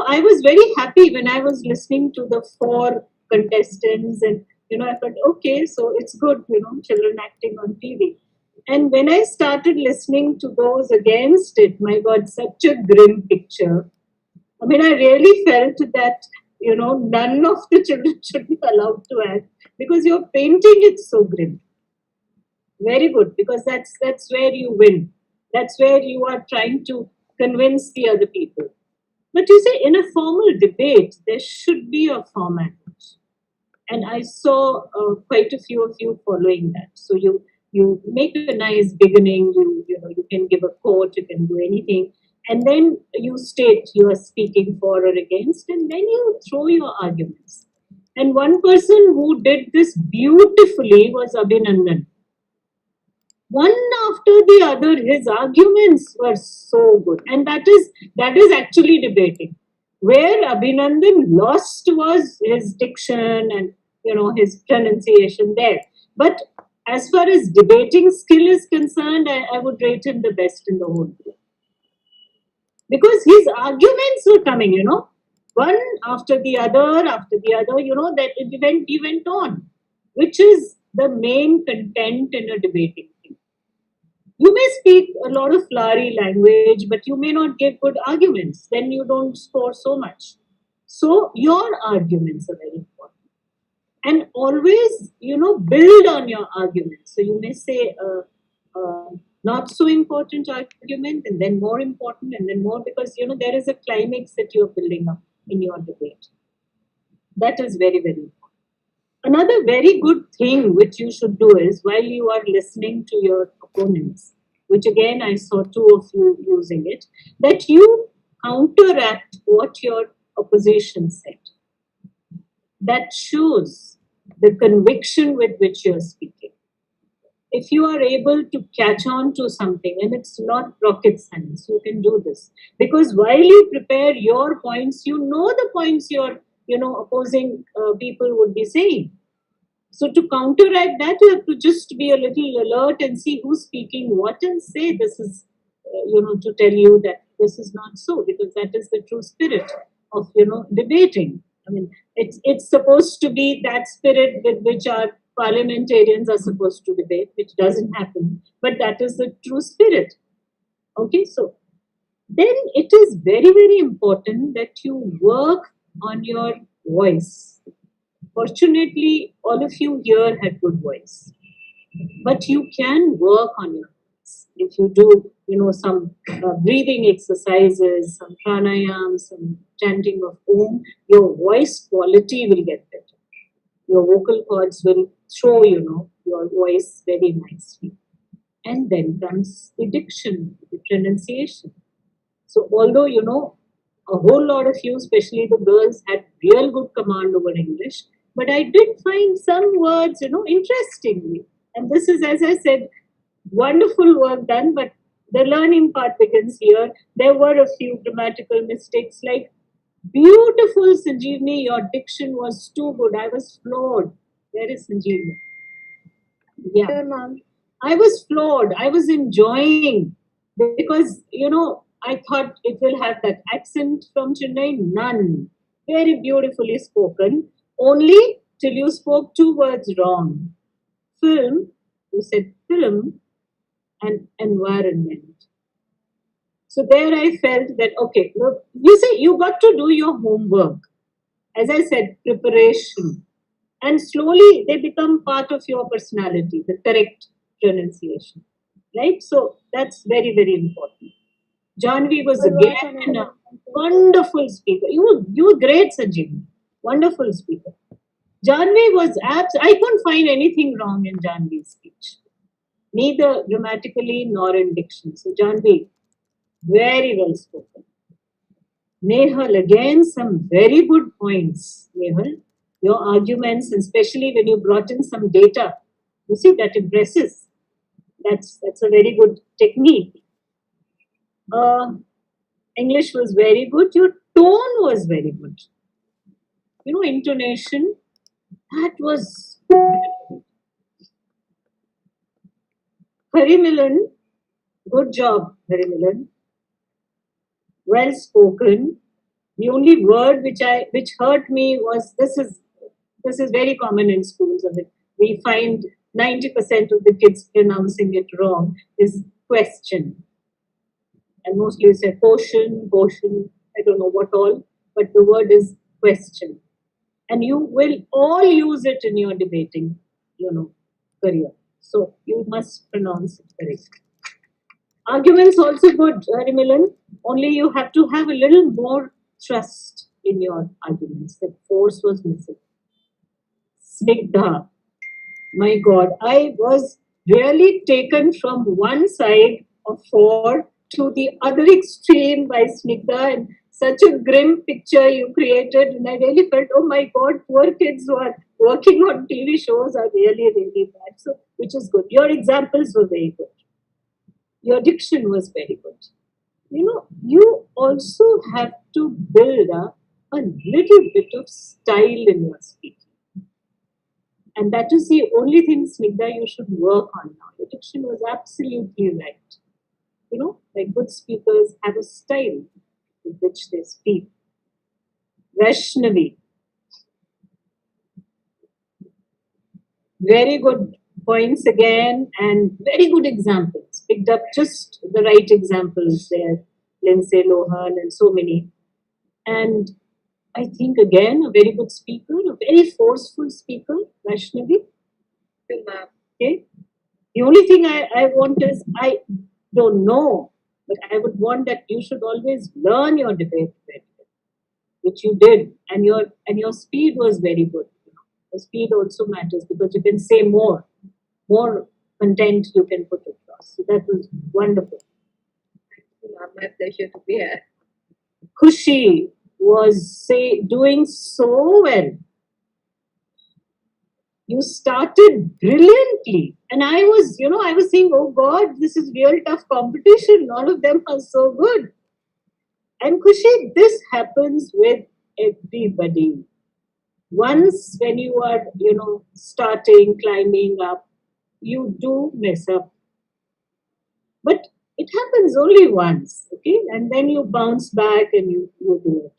I was very happy when I was listening to the 4 contestants, and I thought, okay, so it's good, children acting on TV. And when I started listening to those against it, my God, such a grim picture. I mean, I really felt that, none of the children should be allowed to act, because you're painting it so grim. Very good, because that's where you win. That's where you are trying to convince the other people. But you see, in a formal debate, there should be a format. And I saw quite a few of you following that. So you make a nice beginning, you can give a quote, you can do anything. And then you state you are speaking for or against, and then you throw your arguments. And one person who did this beautifully was Abhinandan. One after the other, his arguments were so good. And that is actually debating. Where Abhinandan lost was his diction and his pronunciation there. But as far as debating skill is concerned, I would rate him the best in the whole group. Because his arguments were coming, one after the other, that he went on, which is the main content in a debating thing. You may speak a lot of flowery language, but you may not give good arguments. Then you don't score so much. So your arguments are very important. And always, build on your arguments. So you may say not so important argument, and then more important, and then more, because, there is a climax that you're building up in your debate. That is very, very important. Another very good thing which you should do is, while you are listening to your opponents, which again I saw 2 of you using it, that you counteract what your opposition said. That shows the conviction with which you're speaking. If you are able to catch on to something, and it's not rocket science, you can do this. Because while you prepare your points, the points your opposing people would be saying. So to counteract that, you have to just be a little alert and see who's speaking what, and say this is, to tell you that this is not so, because that is the true spirit of, debating. I mean, it's supposed to be that spirit with which our parliamentarians are supposed to debate, which doesn't happen, but that is the true spirit. Okay, so then it is very, very important that you work on your voice. Fortunately, all of you here had good voice, but you can work on your voice. If you do, some breathing exercises, some pranayam, some chanting of Om, your voice quality will get better. Your vocal cords will show, your voice very nicely. And then comes the diction, the pronunciation. So although, a whole lot of you, especially the girls, had real good command over English, but I did find some words, interestingly. And this is, as I said, wonderful work done, but the learning part begins here. There were a few grammatical mistakes, like beautiful Sanjeevani, your diction was too good. I was floored. Where is Sanjeevani? Yeah. Sure, ma'am. I was floored. I was enjoying, because, I thought it will have that accent from Chennai. None. Very beautifully spoken. Only till you spoke 2 words wrong. Film, you said film, and environment. So there I felt that, okay, look, you see, you got to do your homework. as I said, preparation. And slowly they become part of your personality, the correct pronunciation. Right? So that's very, very important. Jahanavi was again a wonderful speaker. You were great, Sanjeevani. Wonderful speaker. Jahanavi was I couldn't find anything wrong in Jahanavi's speech, neither grammatically nor in diction. So Jahanavi, very well spoken. Nehal, again, some very good points. Nehal, your arguments, and especially when you brought in some data, you see, that impresses. That's a very good technique. English was very good. Your tone was very good. Intonation, that was. Milan, good job, Milan. Well spoken. The only word which hurt me was this is very common in schools. We find 90% of the kids pronouncing it wrong is question. And mostly you say portion, I don't know what all, but the word is question. And you will all use it in your debating, career. So you must pronounce it correctly. Arguments also good, Milan. Only you have to have a little more trust in your arguments. The force was missing. Snigdha. My God, I was really taken from one side of 4 to the other extreme by Snigdha, and such a grim picture you created. And I really felt, oh my God, poor kids who are working on TV shows are really, really bad. So, which is good. Your examples were very good. Your diction was very good. You also have to build up a little bit of style in your speaking. And that is the only thing, Snigdha, you should work on now. Your diction was absolutely right. Like good speakers have a style with which they speak. Vaishnavi. Very good points again and very good examples. Picked up just the right examples there. Lindsay Lohan and so many. And I think again a very good speaker, a very forceful speaker, Vaishnavi. Okay. The only thing I want is, I don't know, but I would want that you should always learn your debate, which you did, and your speed was very good. The speed also matters because you can say more content you can put across. So that was wonderful. My pleasure to be here. Khushi was doing so well. You started brilliantly, and I was saying, oh God, this is real tough competition. All of them are so good. And Khushi, this happens with everybody. Once when you are, starting, climbing up, you do mess up. But it happens only once, okay? And then you bounce back and you do it.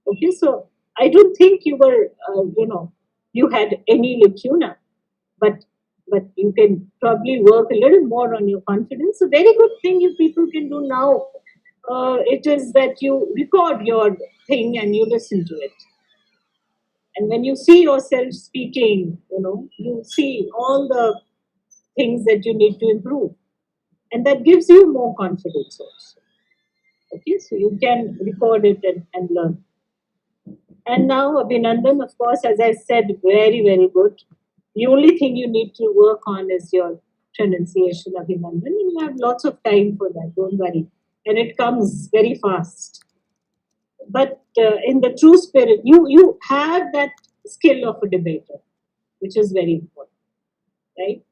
Okay, so I don't think you were, you had any lacuna, but you can probably work a little more on your confidence. A very good thing you people can do now, it is that you record your thing and you listen to it. And when you see yourself speaking, you see all the things that you need to improve. And that gives you more confidence also. Okay, so you can record it and learn. And now, Abhinandan, of course, as I said, very, very good. The only thing you need to work on is your pronunciation, Abhinandan. And you have lots of time for that, don't worry. And it comes very fast. But in the true spirit, you have that skill of a debater, which is very important, right?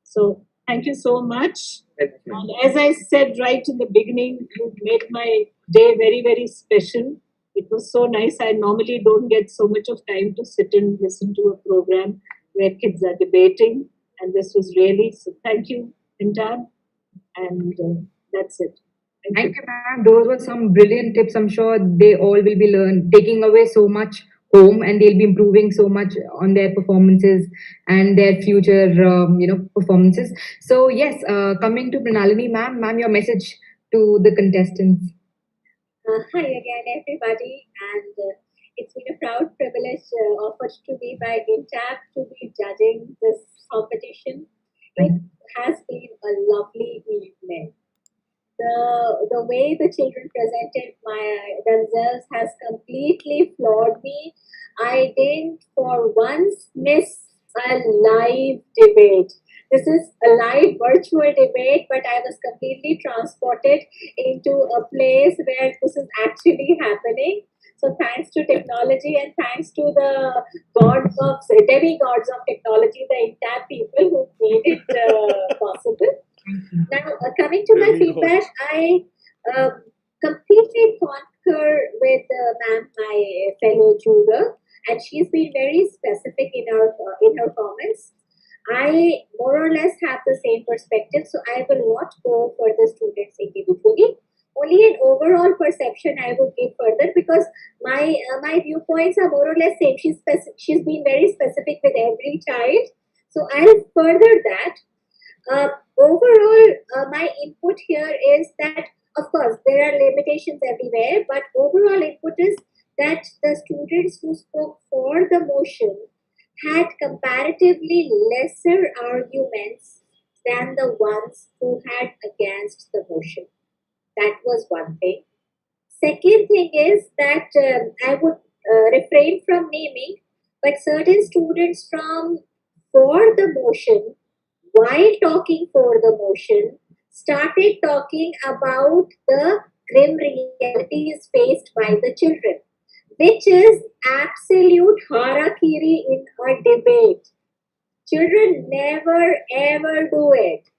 So thank you so much. And as I said right in the beginning, you made my day very, very special. It was so nice. I normally don't get so much of time to sit and listen to a program where kids are debating. And this was really, so thank you, Entab. And that's it. Thank you, ma'am. Those were some brilliant tips. I'm sure they all will be taking away so much home, and they'll be improving so much on their performances and their future, performances. So yes, coming to Mrinalini, ma'am, your message to the contestants. Hi again, everybody. And it's been a proud privilege offered to me by Entab to be judging this competition. It has been a lovely evening. The way the children presented themselves has completely floored me. I didn't for once miss a live debate. This is a live virtual debate, but I was completely transported into a place where this is actually happening. So thanks to technology and thanks to the demigods of technology, the entire people who made it possible. Now, coming to my feedback, I completely concur with ma'am, my fellow juror, and she's been very specific in her comments. I more or less have the same perspective, so I will not go for the students individually. Only an overall perception I will give further because my viewpoints are more or less same. She's been very specific with every child, so I'll further that. Overall, my input here is that, of course, there are limitations everywhere, but overall input is that the students who spoke for the motion had comparatively lesser arguments than the ones who had against the motion. That was one thing. Second thing is that I would refrain from naming, but certain students from for the motion while talking for the motion, started talking about the grim realities faced by the children, which is absolute harakiri in a debate. Children never ever do it.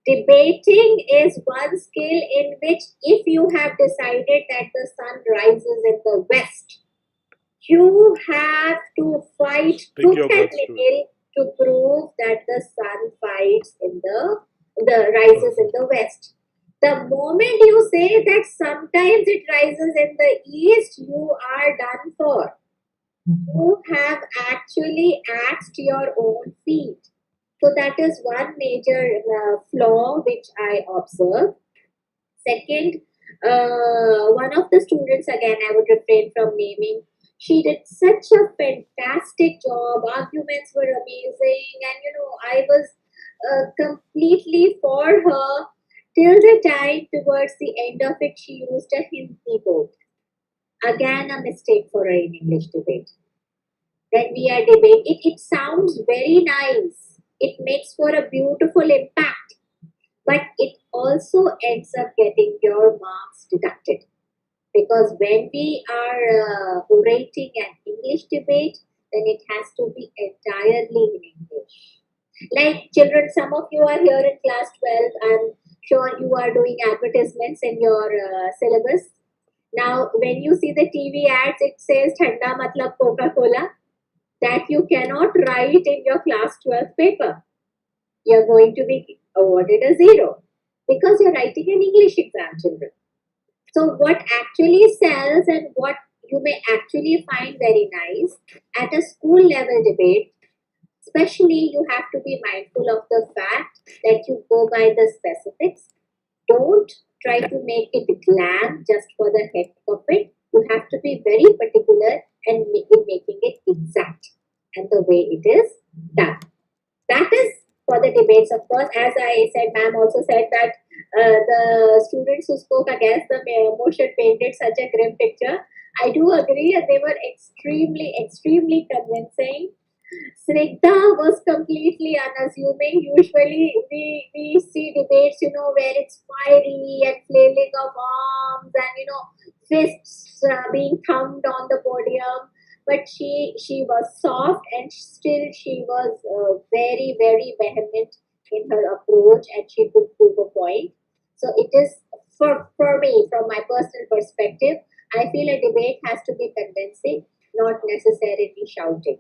Debating is one skill in which, if you have decided that the sun rises in the west, you have to fight tooth and nail to prove that the sun rises in the west. The moment you say that sometimes it rises in the east, you are done for. You have actually axed your own feet. So that is one major flaw which I observe. Second, one of the students, again, I would refrain from naming, she did such a fantastic job. Arguments were amazing, and I was completely for her till the time towards the end of it. She used a Hindi board. Again, a mistake for an English debate. When we are debating, it sounds very nice. It makes for a beautiful impact, but it also ends up getting your marks deducted. Because when we are rating an English debate, then it has to be entirely in English. Like children, some of you are here in class 12. I'm sure you are doing advertisements in your syllabus. Now, when you see the TV ads, it says Thanda Matlab Coca-Cola. That you cannot write in your class 12 paper. You're going to be awarded a 0 because you're writing an English exam, children. So what actually sells and what you may actually find very nice at a school level debate, especially you have to be mindful of the fact that you go by the specifics. Don't try to make it glam just for the heck of it. You have to be very particular and making it exact and the way it is done. That is for the debates, of course. As I said, ma'am also said that the students who spoke against the motion painted such a grim picture. I do agree, and they were extremely, extremely convincing. Snigdha was completely unassuming. Usually, we see debates, where it's fiery and flailing of arms and fists being thumped on the podium. But she was soft and still she was very, very vehement in her approach, and she could prove a point. So it is for me, from my personal perspective, I feel a debate has to be convincing, not necessarily shouting.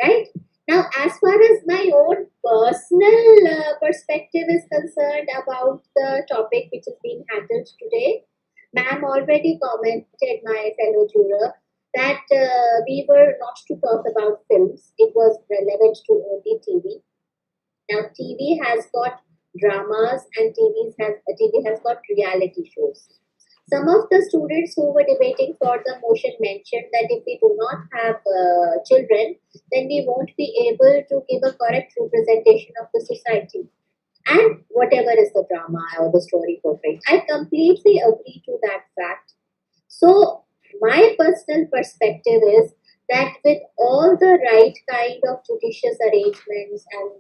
Right? Now, as far as my own personal perspective is concerned about the topic which is being handled today, ma'am already commented, my fellow juror, that we were not to talk about films. It was relevant to only TV. Now, TV has got dramas and TV has got reality shows. Some of the students who were debating for the motion mentioned that if we do not have children, then we won't be able to give a correct representation of the society and whatever is the drama or the story portrayed. I completely agree to that fact. So, my personal perspective is that with all the right kind of judicious arrangements and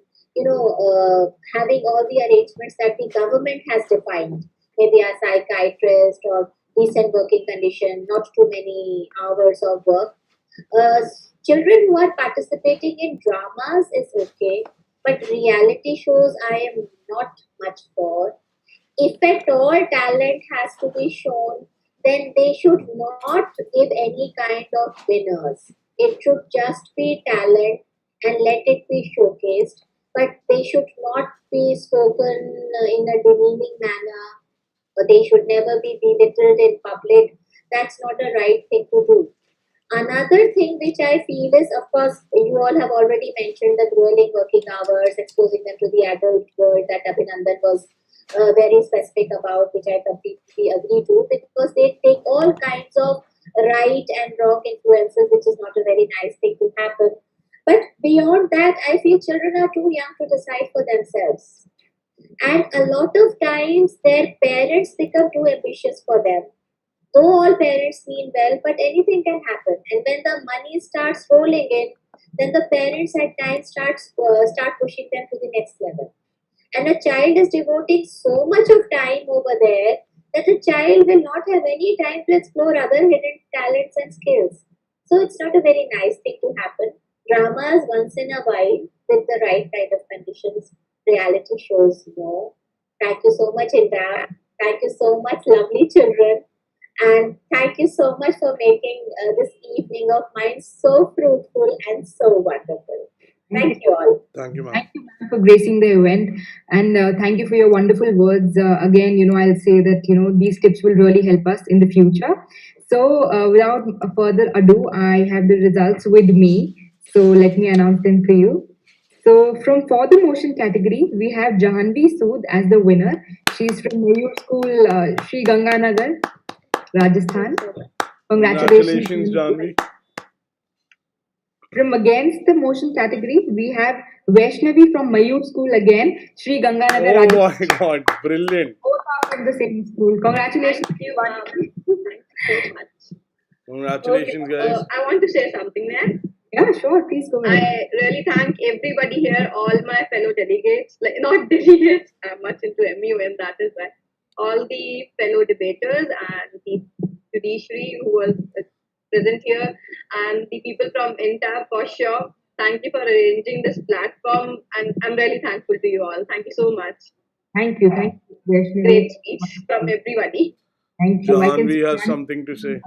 having all the arrangements that the government has defined, maybe a psychiatrist or decent working condition, not too many hours of work. Children who are participating in dramas is okay, but reality shows I am not much for. If at all talent has to be shown, then they should not give any kind of winners. It should just be talent and let it be showcased, but they should not be spoken in a demeaning manner, or they should never be belittled in public. That's not a right thing to do. Another thing which I feel is, of course, you all have already mentioned the grueling working hours, exposing them to the adult world that Abhinandan was very specific about, which I completely agree to, because they take all kinds of right and wrong influences, which is not a very nice thing to happen. But beyond that, I feel children are too young to decide for themselves. And a lot of times, their parents become too ambitious for them. Though all parents mean well, but anything can happen. And when the money starts rolling in, then the parents at times start pushing them to the next level. And a child is devoting so much of time over there that a child will not have any time to explore other hidden talents and skills. So it's not a very nice thing to happen. Dramas once in a while with the right kind of conditions. Reality shows, no. Thank you so much, Indra. Thank you so much, lovely children. And thank you so much for making this evening of mine so fruitful and so wonderful. Thank you all. Thank you, ma'am. Thank you, ma'am, for gracing the event, and thank you for your wonderful words. Again, I'll say that these tips will really help us in the future. So, without further ado, I have the results with me. So, let me announce them for you. So, from for the motion category, we have Jahanavi Sood as the winner. She's from Mayoor School, Sri Ganganagar, Rajasthan. Congratulations. Congratulations, Jahanavi. From against the motion category, we have Vaishnavi from Mayoor School again, Sri Ganganagar, Oh Rajasthan. my God, brilliant. Both are in the same school. Congratulations. Thank you, ma'am. Thank you so much. Congratulations, Okay, guys. I want to say something there. Yeah, sure. Please go ahead. I really thank everybody here, all my fellow delegates, like not delegates, I'm much into MUM, that is why. All the fellow debaters and the judiciary who was present here, and the people from Entab for sure. Thank you for arranging this platform, and I'm really thankful to you all. Thank you so much. Thank you. Thank you, Vaishnavi. Great speech from everybody. Thank you. Jahanavi has something to say.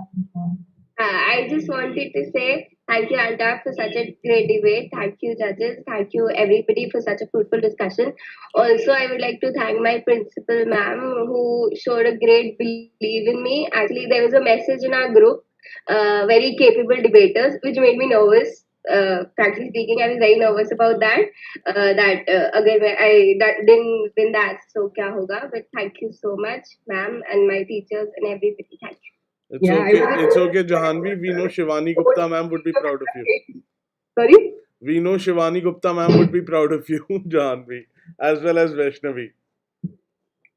I just wanted to say thank you, Anta, for such a great debate. Thank you, judges. Thank you, everybody, for such a fruitful discussion. Also, I would like to thank my principal, ma'am, who showed a great belief in me. Actually, there was a message in our group, very capable debaters, which made me nervous. Frankly speaking, I was very nervous about that. Again, I that didn't win that, so kya hoga? But thank you so much, ma'am, and my teachers and everybody. Thank you. It's okay. It's okay, Jahanavi. We know Shivani Gupta ma'am would be proud of you. Sorry? We know Shivani Gupta ma'am would be proud of you, Jahanavi, as well as Vaishnavi.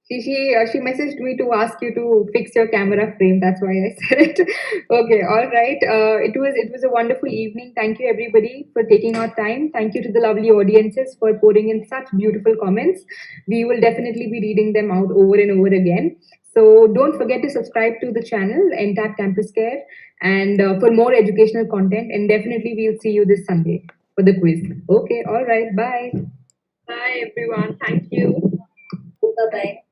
She messaged me to ask you to fix your camera frame. That's why I said it. Okay, all right. It was a wonderful evening. Thank you everybody for taking our time. Thank you to the lovely audiences for pouring in such beautiful comments. We will definitely be reading them out over and over again. So don't forget to subscribe to the channel Entab CampusCare and for more educational content. And definitely we'll see you this Sunday for the quiz. Okay, all right. Bye. Bye, everyone. Thank you. Bye bye.